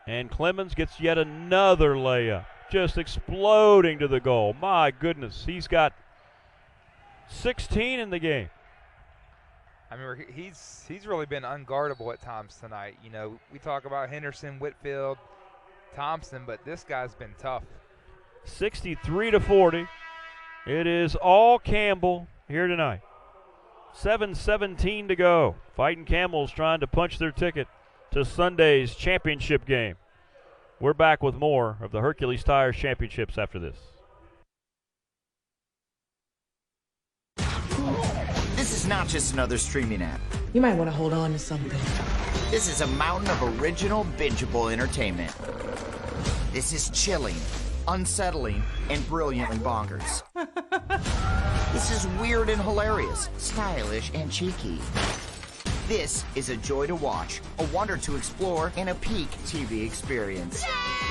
And Clemens gets yet another layup, just exploding to the goal. My goodness, he's got 16 in the game. I mean, he's really been unguardable at times tonight. We talk about Henderson, Whitfield, Thompson, but this guy's been tough. 63-40. It is all Campbell here tonight. 7:17 to go. Fighting Camels trying to punch their ticket to Sunday's championship game. We're back with more of the Hercules Tires Championships after this. This is not just another streaming app. You might want to hold on to something. This is a mountain of original, bingeable entertainment. This is chilling, unsettling, and brilliantly bonkers. This is weird and hilarious, stylish and cheeky. This is a joy to watch, a wonder to explore, and a peak TV experience.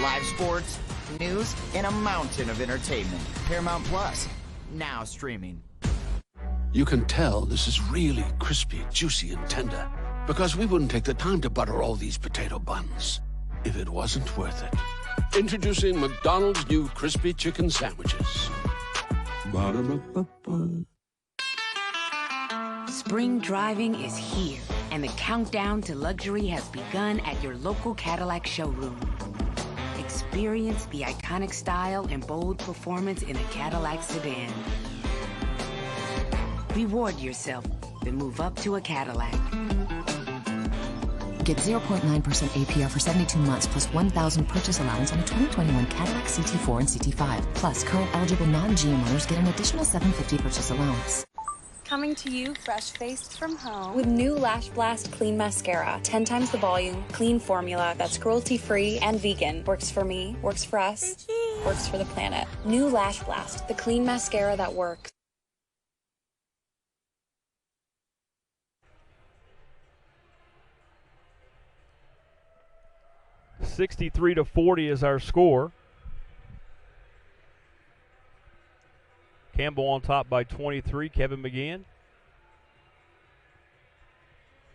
Live sports, news, and a mountain of entertainment. Paramount Plus, now streaming. You can tell this is really crispy, juicy, and tender because we wouldn't take the time to butter all these potato buns if it wasn't worth it. Introducing McDonald's new crispy chicken sandwiches. Ba-da-ba-ba-ba. Spring driving is here, and the countdown to luxury has begun at your local Cadillac showroom. Experience the iconic style and bold performance in a Cadillac sedan. Reward yourself, then move up to a Cadillac. Get 0.9% APR for 72 months plus 1,000 purchase allowance on a 2021 Cadillac CT4 and CT5. Plus, current eligible non-GM owners get an additional $750 purchase allowance. Coming to you fresh-faced from home with new Lash Blast Clean Mascara. 10 times the volume, clean formula that's cruelty-free and vegan. Works for me, works for us, works for the planet. New Lash Blast, the clean mascara that works. $63-40 is our score. Campbell on top by 23. Kevin McGeehan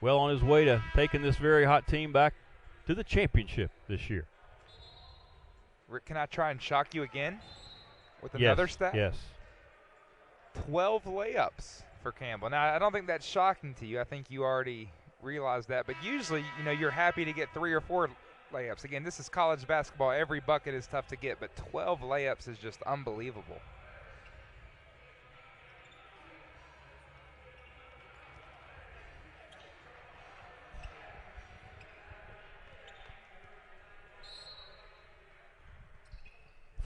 well on his way to taking this very hot team back to the championship this year. Rick, can I try and shock you again with another stat? Yes. 12 layups for Campbell. Now, I don't think that's shocking to you. I think you already realized that. But usually, you're happy to get 3 or 4 layups. Again, this is college basketball. Every bucket is tough to get, but 12 layups is just unbelievable.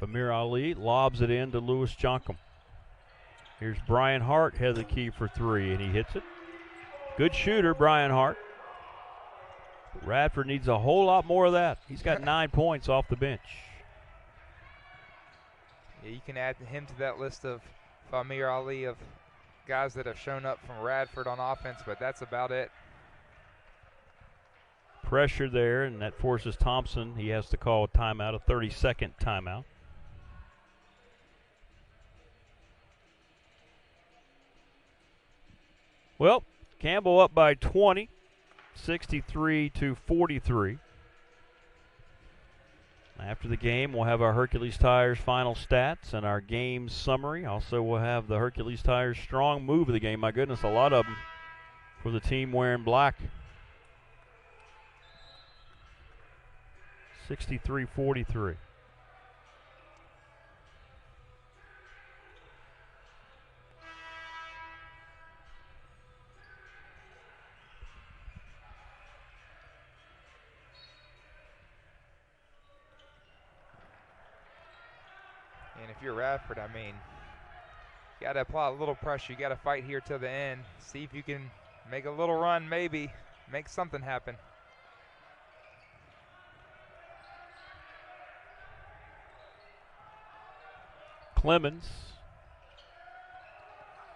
Famir Ali lobs it in to Lewis Jonkum. Here's Brian Hart, head of the key for 3, and he hits it. Good shooter, Brian Hart. Radford needs a whole lot more of that. He's got 9 points off the bench. Yeah, you can add him to that list of Famir Ali of guys that have shown up from Radford on offense, but that's about it. Pressure there, and that forces Thompson. He has to call a timeout, a 30-second timeout. Well, Campbell up by 20, 63-43. After the game, we'll have our Hercules Tires final stats and our game summary. Also, we'll have the Hercules Tires strong move of the game. My goodness, a lot of them for the team wearing black. 63-43. And if you're Radford, I mean, you got to apply a little pressure. You got to fight here till the end. See if you can make a little run, maybe make something happen. Clemens.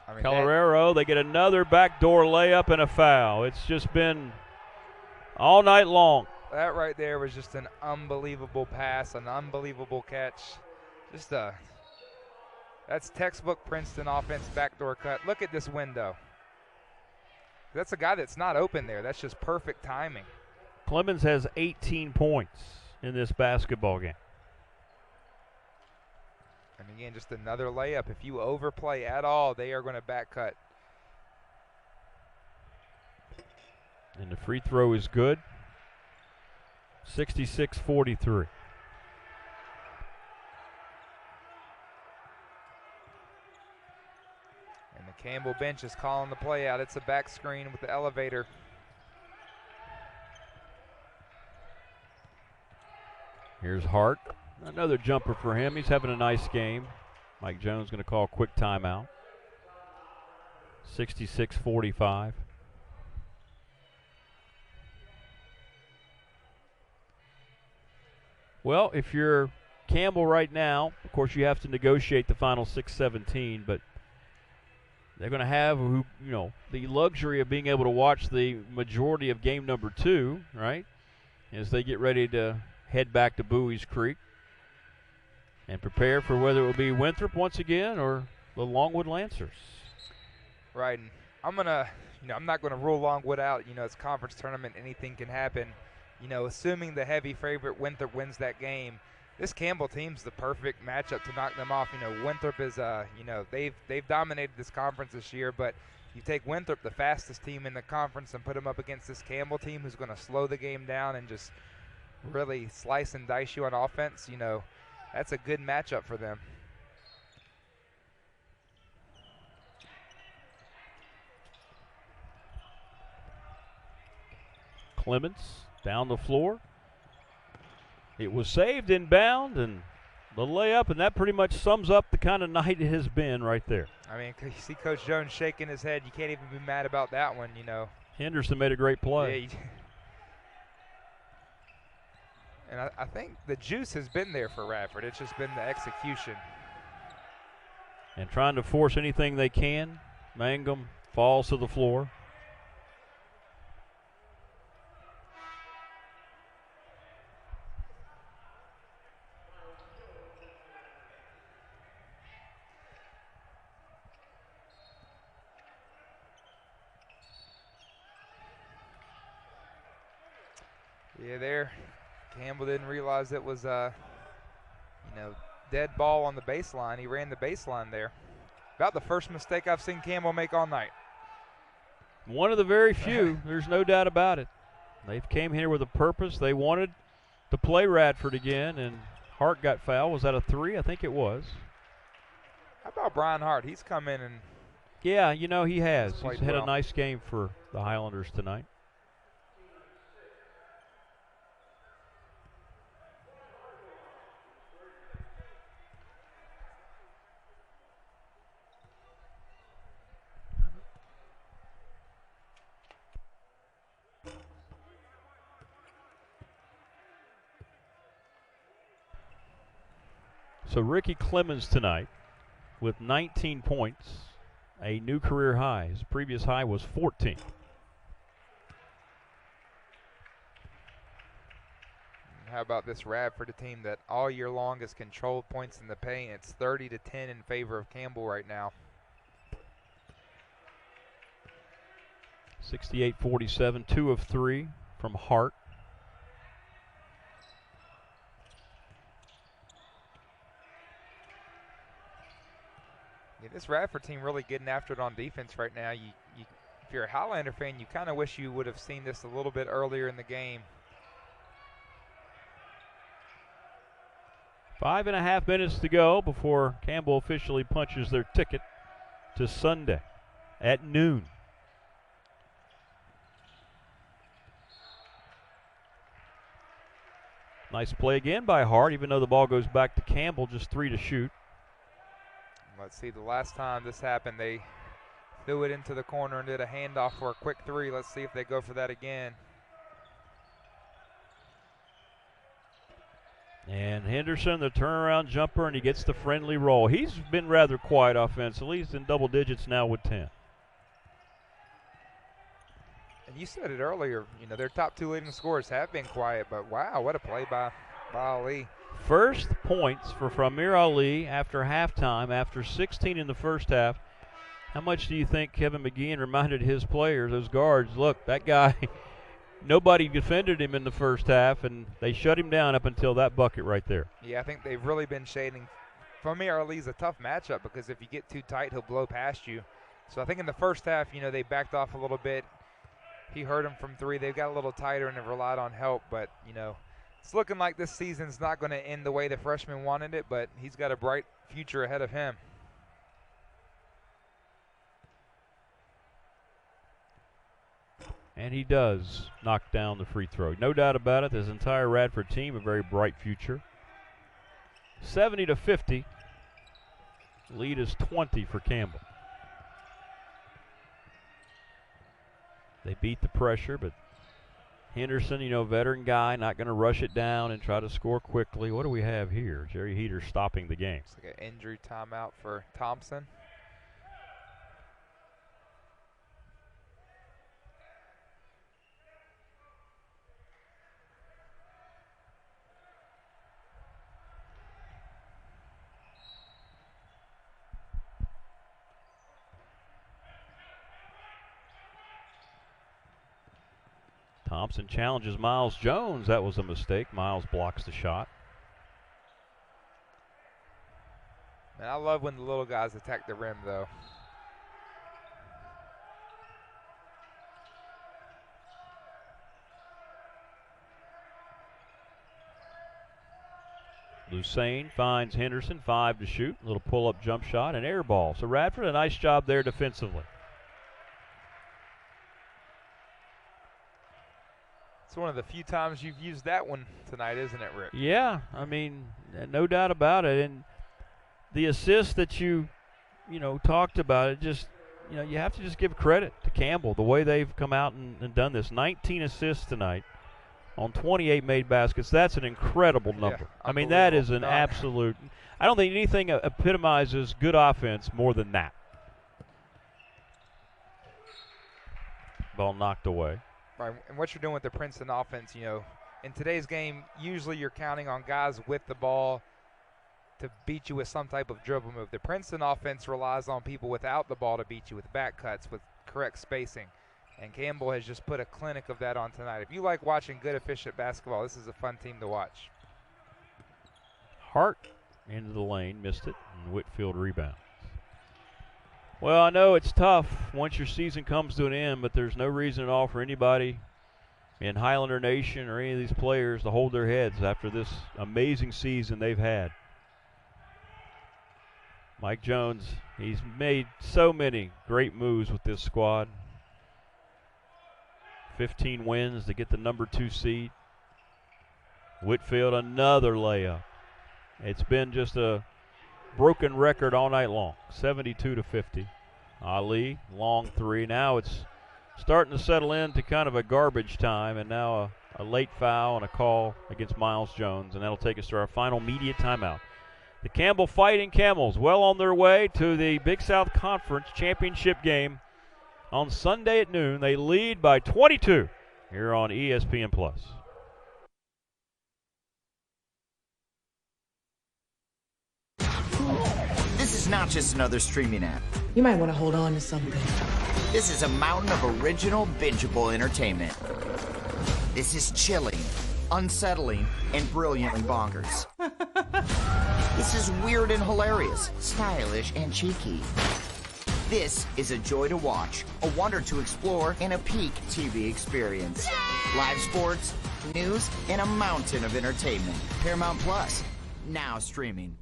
Calorero, they get another backdoor layup and a foul. It's just been all night long. That right there was just an unbelievable pass, an unbelievable catch. That's textbook Princeton offense backdoor cut. Look at this window. That's a guy that's not open there. That's just perfect timing. Clemens has 18 points in this basketball game. And again, just another layup. If you overplay at all, they are going to back cut. And the free throw is good. 66-43. And the Campbell bench is calling the play out. It's a back screen with the elevator. Here's Hart. Another jumper for him. He's having a nice game. Mike Jones going to call a quick timeout. 66-45. Well, if you're Campbell right now, of course you have to negotiate the final 6-17, but they're going to have the luxury of being able to watch the majority of game number 2, right, as they get ready to head back to Bowie's Creek and prepare for whether it will be Winthrop once again or the Longwood Lancers. Right, and I'm not gonna rule Longwood out. It's a conference tournament, anything can happen. Assuming the heavy favorite Winthrop wins that game, This Campbell team's the perfect matchup to knock them off. You know, Winthrop is, you know, they've dominated this conference this year, but you take Winthrop, the fastest team in the conference, and put them up against this Campbell team who's going to slow the game down and just really slice and dice you on offense. You know, that's a good matchup for them. Clements down the floor. It was saved inbound and the layup, and that pretty much sums up the kind of night it has been right there. I mean, you see Coach Jones shaking his head. You can't even be mad about that one, you know. Henderson made a great play. Yeah, and I think the juice has been there for Radford. It's just been the execution. And trying to force anything they can. Mangum falls to the floor. Yeah, there. Campbell didn't realize it was, you know, dead ball on the baseline. He ran the baseline there. About the first mistake I've seen Campbell make all night. One of the very few. There's no doubt about it. They came here with a purpose. They wanted to play Radford again, and Hart got fouled. Was that a 3? I think it was. How about Brian Hart? He's come in and... Yeah, you know, he has. He's had well. a nice game for the Highlanders tonight. So Ricky Clemens tonight with 19 points, a new career high. His previous high was 14. How about this Radford, a team that all year long has controlled points in the paint? It's 30-10 in favor of Campbell right now. 68-47, 2 of 3 from Hart. Yeah, this Radford team really getting after it on defense right now. If you're a Highlander fan, you kind of wish you would have seen this a little bit earlier in the game. 5.5 minutes to go before Campbell officially punches their ticket to Sunday at noon. Nice play again by Hart, even though the ball goes back to Campbell, just 3 to shoot. Let's see, the last time this happened, they threw it into the corner and did a handoff for a quick 3. Let's see if they go for that again. And Henderson, the turnaround jumper, and he gets the friendly roll. He's been rather quiet offensively. He's in double digits now with 10. And you said it earlier, you know, their top 2 leading scorers have been quiet, but wow, what a play by Ali. First points for Framir Ali after halftime, after 16 in the first half. How much do you think Kevin McGeehan reminded his players, those guards, look, that guy, nobody defended him in the first half, and they shut him down up until that bucket right there. Yeah, I think they've really been shading. Framir Ali's a tough matchup because if you get too tight, he'll blow past you. So I think in the first half, you know, they backed off a little bit. He hurt him from 3. They've got a little tighter and have relied on help, but, you know, it's looking like this season's not going to end the way the freshman wanted it, but he's got a bright future ahead of him. And he does knock down the free throw. No doubt about it, this entire Radford team, a very bright future. 70-50. Lead is 20 for Campbell. They beat the pressure, but Henderson, you know, veteran guy, not going to rush it down and try to score quickly. What do we have here? Jerry Heater stopping the game. It's like an injury timeout for Thompson. Thompson challenges Miles Jones. That was a mistake. Miles blocks the shot. And I love when the little guys attack the rim, though. Lucane finds Henderson, 5 to shoot. A little pull-up jump shot, and air ball. So Radford, a nice job there defensively. It's one of the few times you've used that one tonight, isn't it, Rick? Yeah, I mean, no doubt about it. And the assist that you talked about, it just, you have to just give credit to Campbell, the way they've come out and done this. 19 assists tonight on 28 made baskets. That's an incredible number. Yeah, I mean, that is an absolute, I don't think anything epitomizes good offense more than that. Ball knocked away. Right, and what you're doing with the Princeton offense, in today's game, usually you're counting on guys with the ball to beat you with some type of dribble move. The Princeton offense relies on people without the ball to beat you with back cuts, with correct spacing. And Campbell has just put a clinic of that on tonight. If you like watching good, efficient basketball, this is a fun team to watch. Hart into the lane, missed it, and Whitfield rebounds. Well, I know it's tough once your season comes to an end, but there's no reason at all for anybody in Highlander Nation or any of these players to hold their heads after this amazing season they've had. Mike Jones, he's made so many great moves with this squad. 15 wins to get the number 2 seed. Whitfield, another layup. It's been just a broken record all night long, 72-50. Ali, long 3. Now it's starting to settle into kind of a garbage time, and now a late foul and a call against Miles Jones, and that'll take us to our final media timeout. The Campbell Fighting Camels well on their way to the Big South Conference Championship game on Sunday at noon. They lead by 22 here on ESPN+. This is not just another streaming app. You might want to hold on to something. This is a mountain of original, bingeable entertainment. This is chilling, unsettling, and brilliantly bonkers. This is weird and hilarious, stylish and cheeky. This is a joy to watch, a wonder to explore, and a peak TV experience. Live sports, news, and a mountain of entertainment. Paramount Plus, now streaming.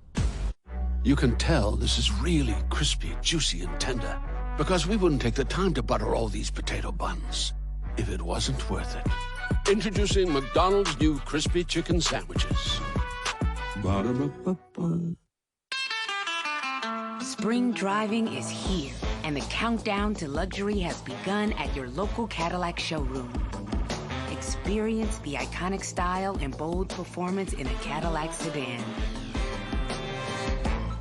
You can tell this is really crispy, juicy, and tender because we wouldn't take the time to butter all these potato buns if it wasn't worth it. Introducing McDonald's new crispy chicken sandwiches. Ba-da-ba-ba-ba. Spring driving is here, and the countdown to luxury has begun at your local Cadillac showroom. Experience the iconic style and bold performance in a Cadillac sedan.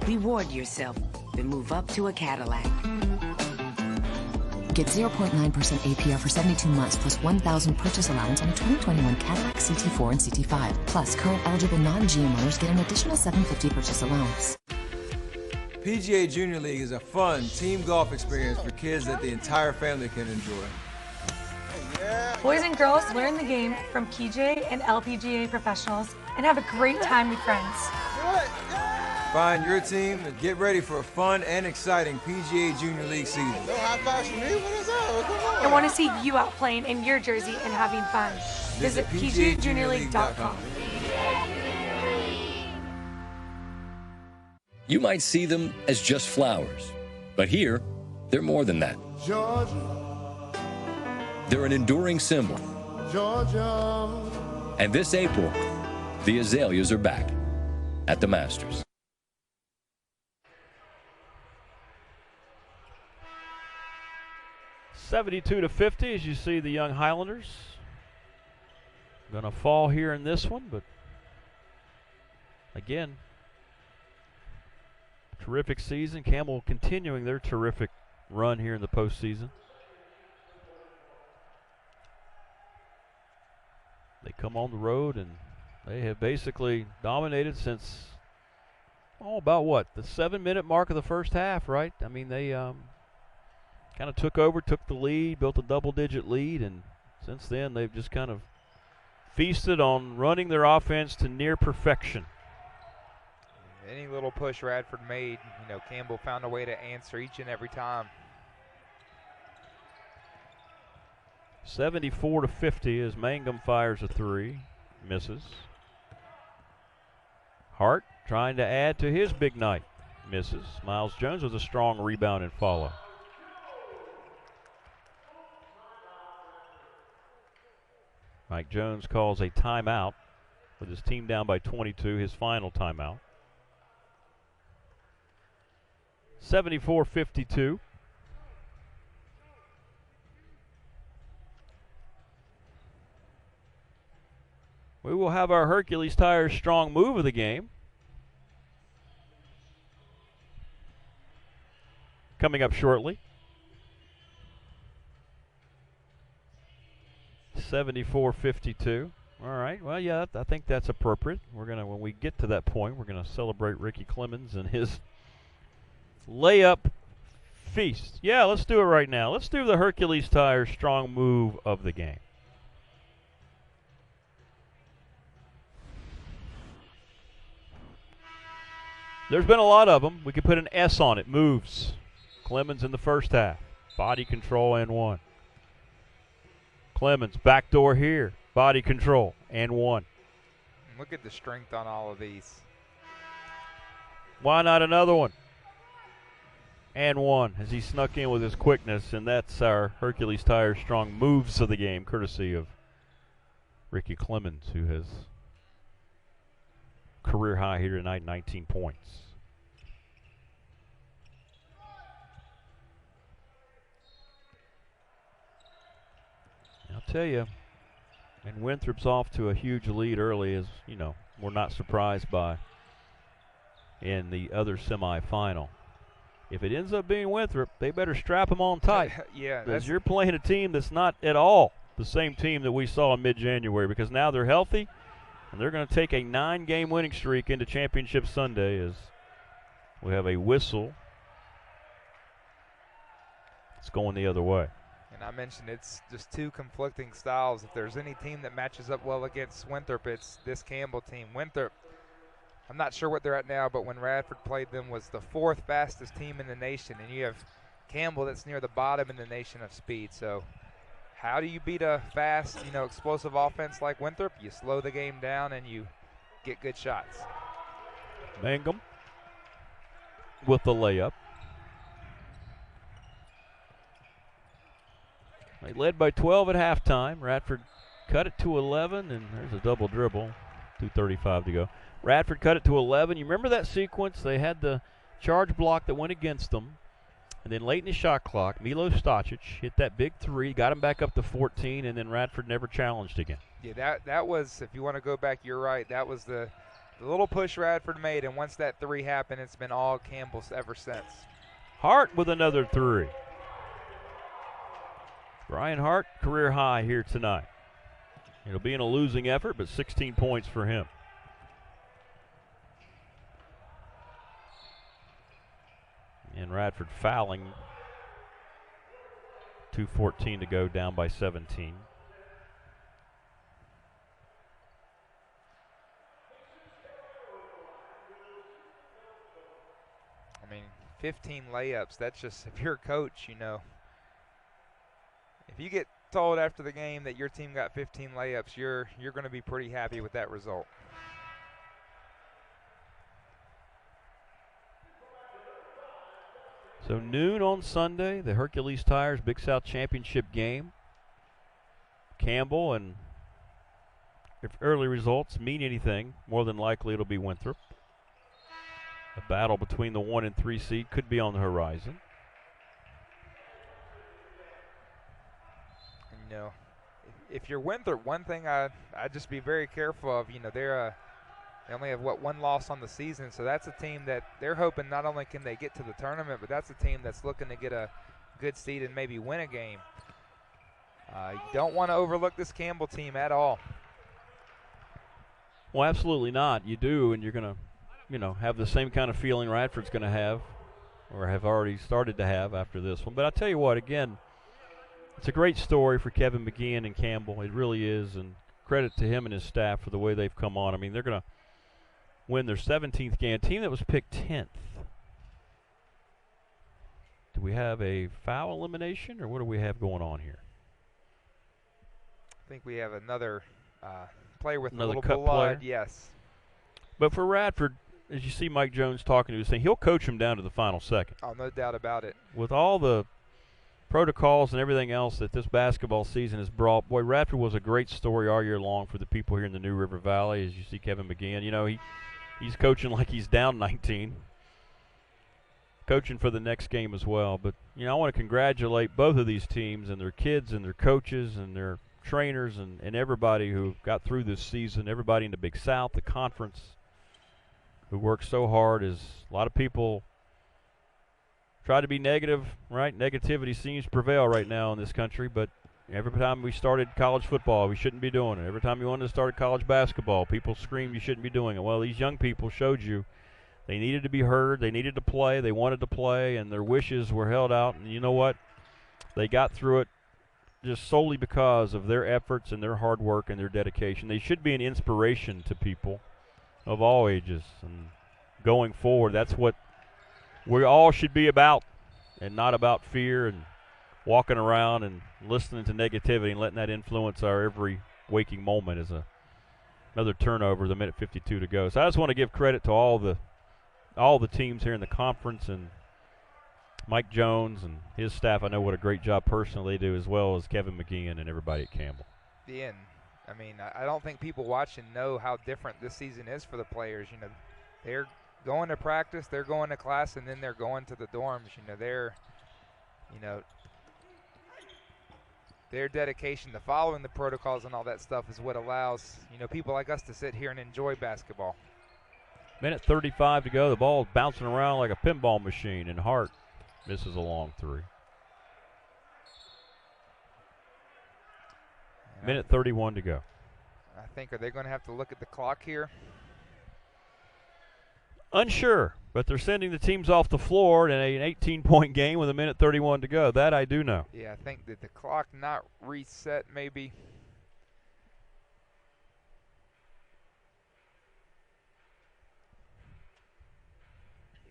Reward yourself, then move up to a Cadillac. Get 0.9% APR for 72 months plus $1,000 purchase allowance on a 2021 Cadillac CT4 and CT5. Plus, current eligible non-GM owners get an additional $750 purchase allowance. PGA Junior League is a fun team golf experience for kids that the entire family can enjoy. Boys and girls learn the game from PGA and LPGA professionals and have a great time with friends. Find your team and get ready for a fun and exciting PGA Junior League season. No high fives for me? What is that? Come on. I want to see you out playing in your jersey and having fun. Visit PGAJuniorLeague.com. You might see them as just flowers, but here, they're more than that. Georgia. They're an enduring symbol. Georgia. And this April, the azaleas are back at the Masters. (72-50) as you see the young Highlanders. Going to fall here in this one, but again, terrific season. Campbell continuing their terrific run here in the postseason. They come on the road and they have basically dominated since about what, the 7-minute mark of the first half, right? I mean, they kind of took over, took the lead, built a double-digit lead, and since then they've just kind of feasted on running their offense to near perfection. Any little push Radford made, Campbell found a way to answer each and every time. 74-50 as Mangum fires a three. Misses. Hart trying to add to his big night. Misses. Miles Jones with a strong rebound and follow. Mike Jones calls a timeout with his team down by 22, his final timeout. 74-52. We will have our Hercules Tires strong move of the game coming up shortly. 74-52. All right. Well, yeah, I think that's appropriate. We're gonna, when we get to that point, we're gonna celebrate Ricky Clemens and his layup feast. Yeah, let's do it right now. Let's do the Hercules Tires strong move of the game. There's been a lot of them. We could put an S on it. Moves. Clemens in the first half. Body control and one. Clemens backdoor here. Body control and one. Look at the strength on all of these. Why not another one? And one as he snuck in with his quickness, and that's our Hercules Tires strong moves of the game, courtesy of Ricky Clemens, who has career high here tonight, 19 points. I'll tell you, and Winthrop's off to a huge lead early, as we're not surprised by in the other semifinal. If it ends up being Winthrop, they better strap them on tight. Yeah, because you're playing a team that's not at all the same team that we saw in mid-January, because now they're healthy, and they're going to take a 9-game winning streak into Championship Sunday as we have a whistle. It's going the other way. And I mentioned it's just two conflicting styles. If there's any team that matches up well against Winthrop, it's this Campbell team. Winthrop, I'm not sure what they're at now, but when Radford played them, was the 4th fastest team in the nation. And you have Campbell that's near the bottom in the nation of speed. So how do you beat a fast, explosive offense like Winthrop? You slow the game down and you get good shots. Mangum with the layup. They led by 12 at halftime. Radford cut it to 11, and there's a double dribble. 2:35 to go. Radford cut it to 11. You remember that sequence? They had the charge block that went against them. And then late in the shot clock, Milo Stocic hit that big three, got him back up to 14, and then Radford never challenged again. Yeah, that was, if you want to go back, you're right. That was the little push Radford made, and once that three happened, it's been all Campbell's ever since. Hart with another three. Brian Hart, career high here tonight. It'll be in a losing effort, but 16 points for him. And Radford fouling. 2:14 to go, down by 17. I mean, 15 layups, that's just, if you're a coach, if you get told after the game that your team got 15 layups, you're going to be pretty happy with that result. So noon on Sunday, the Hercules Tires Big South Championship game. Campbell, and if early results mean anything, more than likely it'll be Winthrop. A battle between the 1 and 3 seed could be on the horizon. If you're Winthrop, one thing I'd just be very careful of, they only have, one loss on the season, so that's a team that they're hoping not only can they get to the tournament, but that's a team that's looking to get a good seed and maybe win a game. You don't want to overlook this Campbell team at all. Well, absolutely not. You do, and you're going to, have the same kind of feeling Radford's going to have, or have already started to have after this one. But I'll tell you what, again, it's a great story for Kevin McGeehan and Campbell. It really is, and credit to him and his staff for the way they've come on. I mean, they're win their 17th game. A team that was picked 10th. Do we have a foul elimination, or what do we have going on here? I think we have another player with Another a little cut blood. player? Yes. But for Radford, as you see Mike Jones talking to us, saying he'll coach him down to the final second. Oh, no doubt about it. With all the protocols and everything else that this basketball season has brought, boy, Radford was a great story all year long for the people here in the New River Valley. As you see Kevin McGinn, you know, he's coaching like he's down 19, coaching for the next game as well. But, you know, I want to congratulate both of these teams and their kids and their coaches and their trainers and everybody who got through this season, everybody in the Big South, the conference, who worked so hard. As a lot of people try to be negative, right? Negativity seems to prevail right now in this country, but every time we started college football, we shouldn't be doing it. Every time you wanted to start college basketball, people screamed you shouldn't be doing it. Well, these young people showed you they needed to be heard, they needed to play, they wanted to play, and their wishes were held out. And you know what? They got through it just solely because of their efforts and their hard work and their dedication. They should be an inspiration to people of all ages. And going forward, that's what we all should be about, and not about fear and walking around and listening to negativity and letting that influence our every waking moment. As another turnover, the minute 52 to go. So I just want to give credit to all the teams here in the conference, and Mike Jones and his staff. I know what a great job personally they do, as well as Kevin McGinn and everybody at Campbell. I mean, I don't think people watching know how different this season is for the players. You know, they're going to practice, they're going to class, and then they're going to the dorms. Their dedication to following the protocols and all that stuff is what allows, people like us to sit here and enjoy basketball. Minute 35 to go. The ball is bouncing around like a pinball machine, and Hart misses a long three. Minute 31 to go. I think, are they going to have to look at the clock here? Unsure, but they're sending the teams off the floor in an 18-point game with a minute 31 to go. That I do know. Yeah, I think that the clock not reset maybe.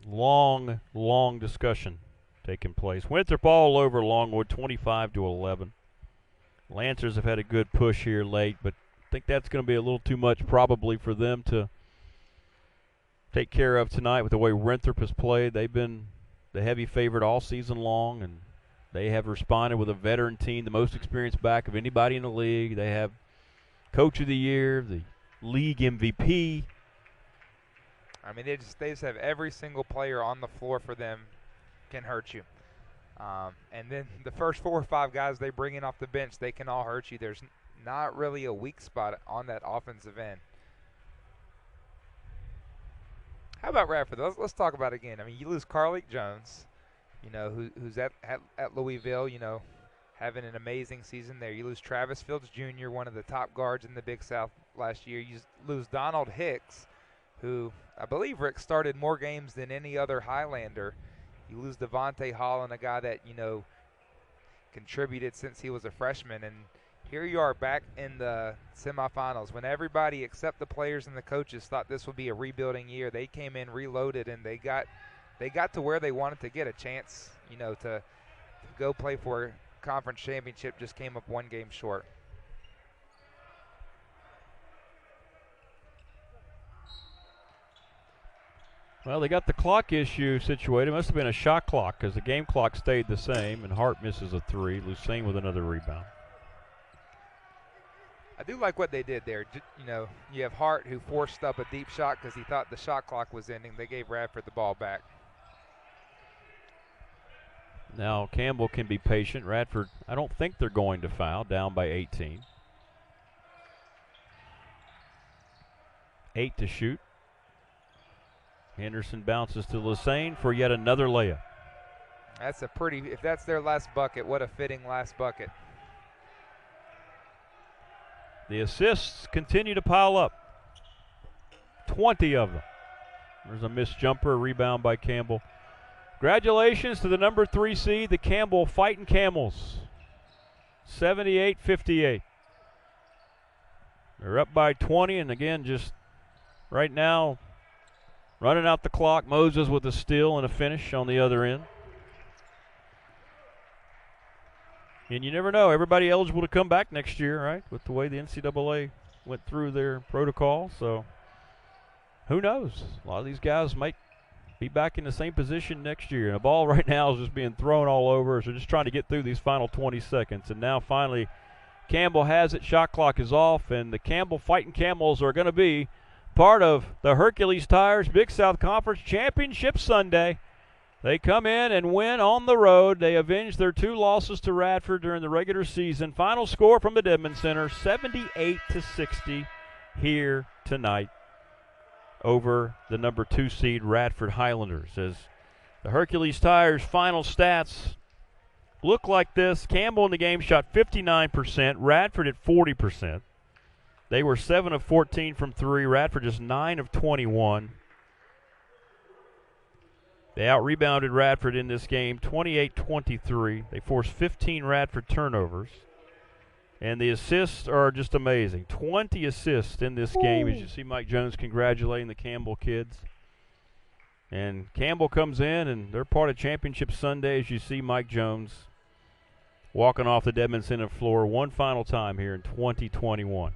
Long discussion taking place. Winthrop all over Longwood, 25-11. Lancers have had a good push here late, but I think that's going to be a little too much probably for them to take care of tonight with the way Winthrop has played. They've been the heavy favorite all season long, and they have responded with a veteran team, the most experienced back of anybody in the league. They have Coach of the Year, the league MVP. I mean, they just have every single player on the floor for them can hurt you. And then the first 4 or 5 guys they bring in off the bench, they can all hurt you. There's not really a weak spot on that offensive end. How about Radford? Let's talk about it again. I mean, you lose Carleek Jones, who's at Louisville, having an amazing season there. You lose Travis Fields Jr., one of the top guards in the Big South last year. You lose Donald Hicks, who I believe, Rick, started more games than any other Highlander. You lose Devontae Holland, a guy that, contributed since he was a freshman. And here you are back in the semifinals when everybody except the players and the coaches thought this would be a rebuilding year. They came in reloaded, and they got to where they wanted to get a chance, to go play for a conference championship. Just came up 1 game short. Well, they got the clock issue situated. It must have been a shot clock because the game clock stayed the same, and Hart misses a 3. Lucene with another rebound. I do like what they did there. You have Hart, who forced up a deep shot because he thought the shot clock was ending. They gave Radford the ball back. Now Campbell can be patient. Radford, I don't think they're going to foul, down by 18. 8 to shoot. Henderson bounces to Lucene for yet another layup. That's if that's their last bucket, what a fitting last bucket. The assists continue to pile up. 20 of them. There's a missed jumper, a rebound by Campbell. Congratulations to the number 3 seed, the Campbell Fighting Camels. 78-58. They're up by 20, and again, just right now, Running out the clock, Moses with a steal and a finish on the other end. And you never know, everybody eligible to come back next year, right, with the way the NCAA went through their protocol. So who knows? A lot of these guys might be back in the same position next year. And the ball right now is just being thrown all over, so just trying to get through these final 20 seconds. And now finally Campbell has it. Shot clock is off, and the Campbell Fighting Camels are going to be part of the Hercules Tires Big South Conference Championship Sunday. They come in and win on the road. They avenge their 2 losses to Radford during the regular season. Final score from the Dedman Center, 78-60 here tonight over the number 2 seed Radford Highlanders. As the Hercules Tires final stats look like this: Campbell in the game shot 59%, Radford at 40%. They were 7 of 14 from 3. Radford just 9 of 21. They out-rebounded Radford in this game 28-23. They forced 15 Radford turnovers. And the assists are just amazing. 20 assists in this game, as you see Mike Jones congratulating the Campbell kids. And Campbell comes in, and they're part of Championship Sunday, as you see Mike Jones walking off the Dedman Center floor one final time here in 2021.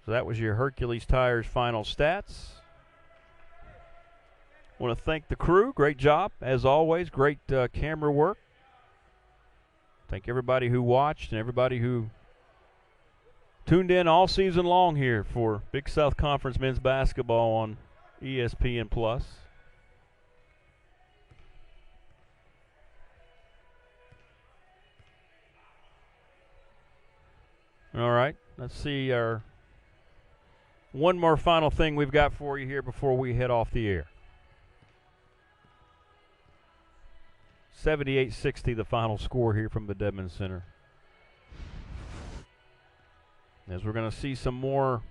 So that was your Hercules Tires final stats. Want to thank the crew. Great job, as always. Great camera work. Thank everybody who watched and everybody who tuned in all season long here for Big South Conference men's basketball on ESPN+. All right, let's see our one more final thing we've got for you here before we head off the air. 78-60 the final score here from the Dedman Center. As we're going to see some more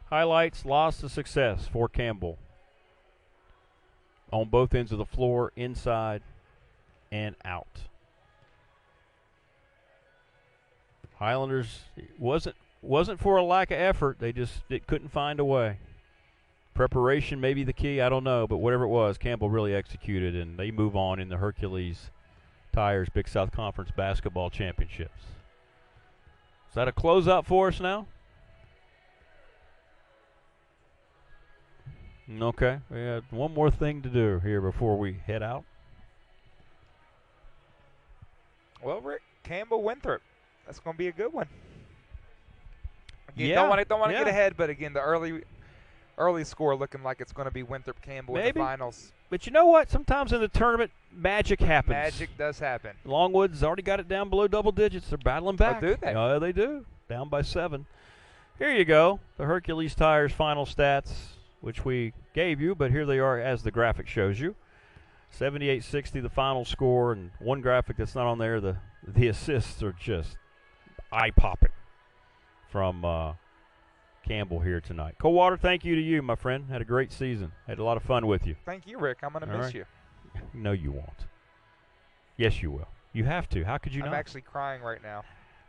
highlights, loss to success for Campbell on both ends of the floor, inside and out. Highlanders wasn't for a lack of effort. They couldn't find a way. Preparation may be the key, I don't know, but whatever it was, Campbell really executed, and they move on in the Hercules Tires Big South Conference Basketball Championships. Is that a closeout for us now? Okay, we have one more thing to do here before we head out. Well, Rick, Campbell Winthrop, that's going to be a good one. Again, Yeah, don't want to get ahead, but again, the early score looking like it's going to be Winthrop Campbell in the finals. But you know what? Sometimes in the tournament, magic happens. Magic does happen. Longwood's already got it down below double digits. They're battling back. Oh, do they? Oh, they do. Down by 7. Here you go. The Hercules Tires final stats, which we gave you, but here they are as the graphic shows you. 78-60 the final score, and one graphic that's not on there, the assists are just eye-popping from Campbell here tonight. Coldwater, thank you to you, my friend. Had a great season. Had a lot of fun with you. Thank you, Rick. I'm going to miss you. No, you won't. Yes, you will. You have to. How could you not? I'm actually crying right now.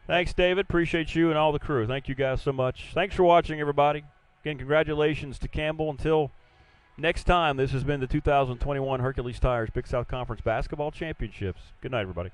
Thanks, David. Appreciate you and all the crew. Thank you guys so much. Thanks for watching, everybody. Again, congratulations to Campbell. Until next time, this has been the 2021 Hercules Tires Big South Conference Basketball Championships. Good night, everybody.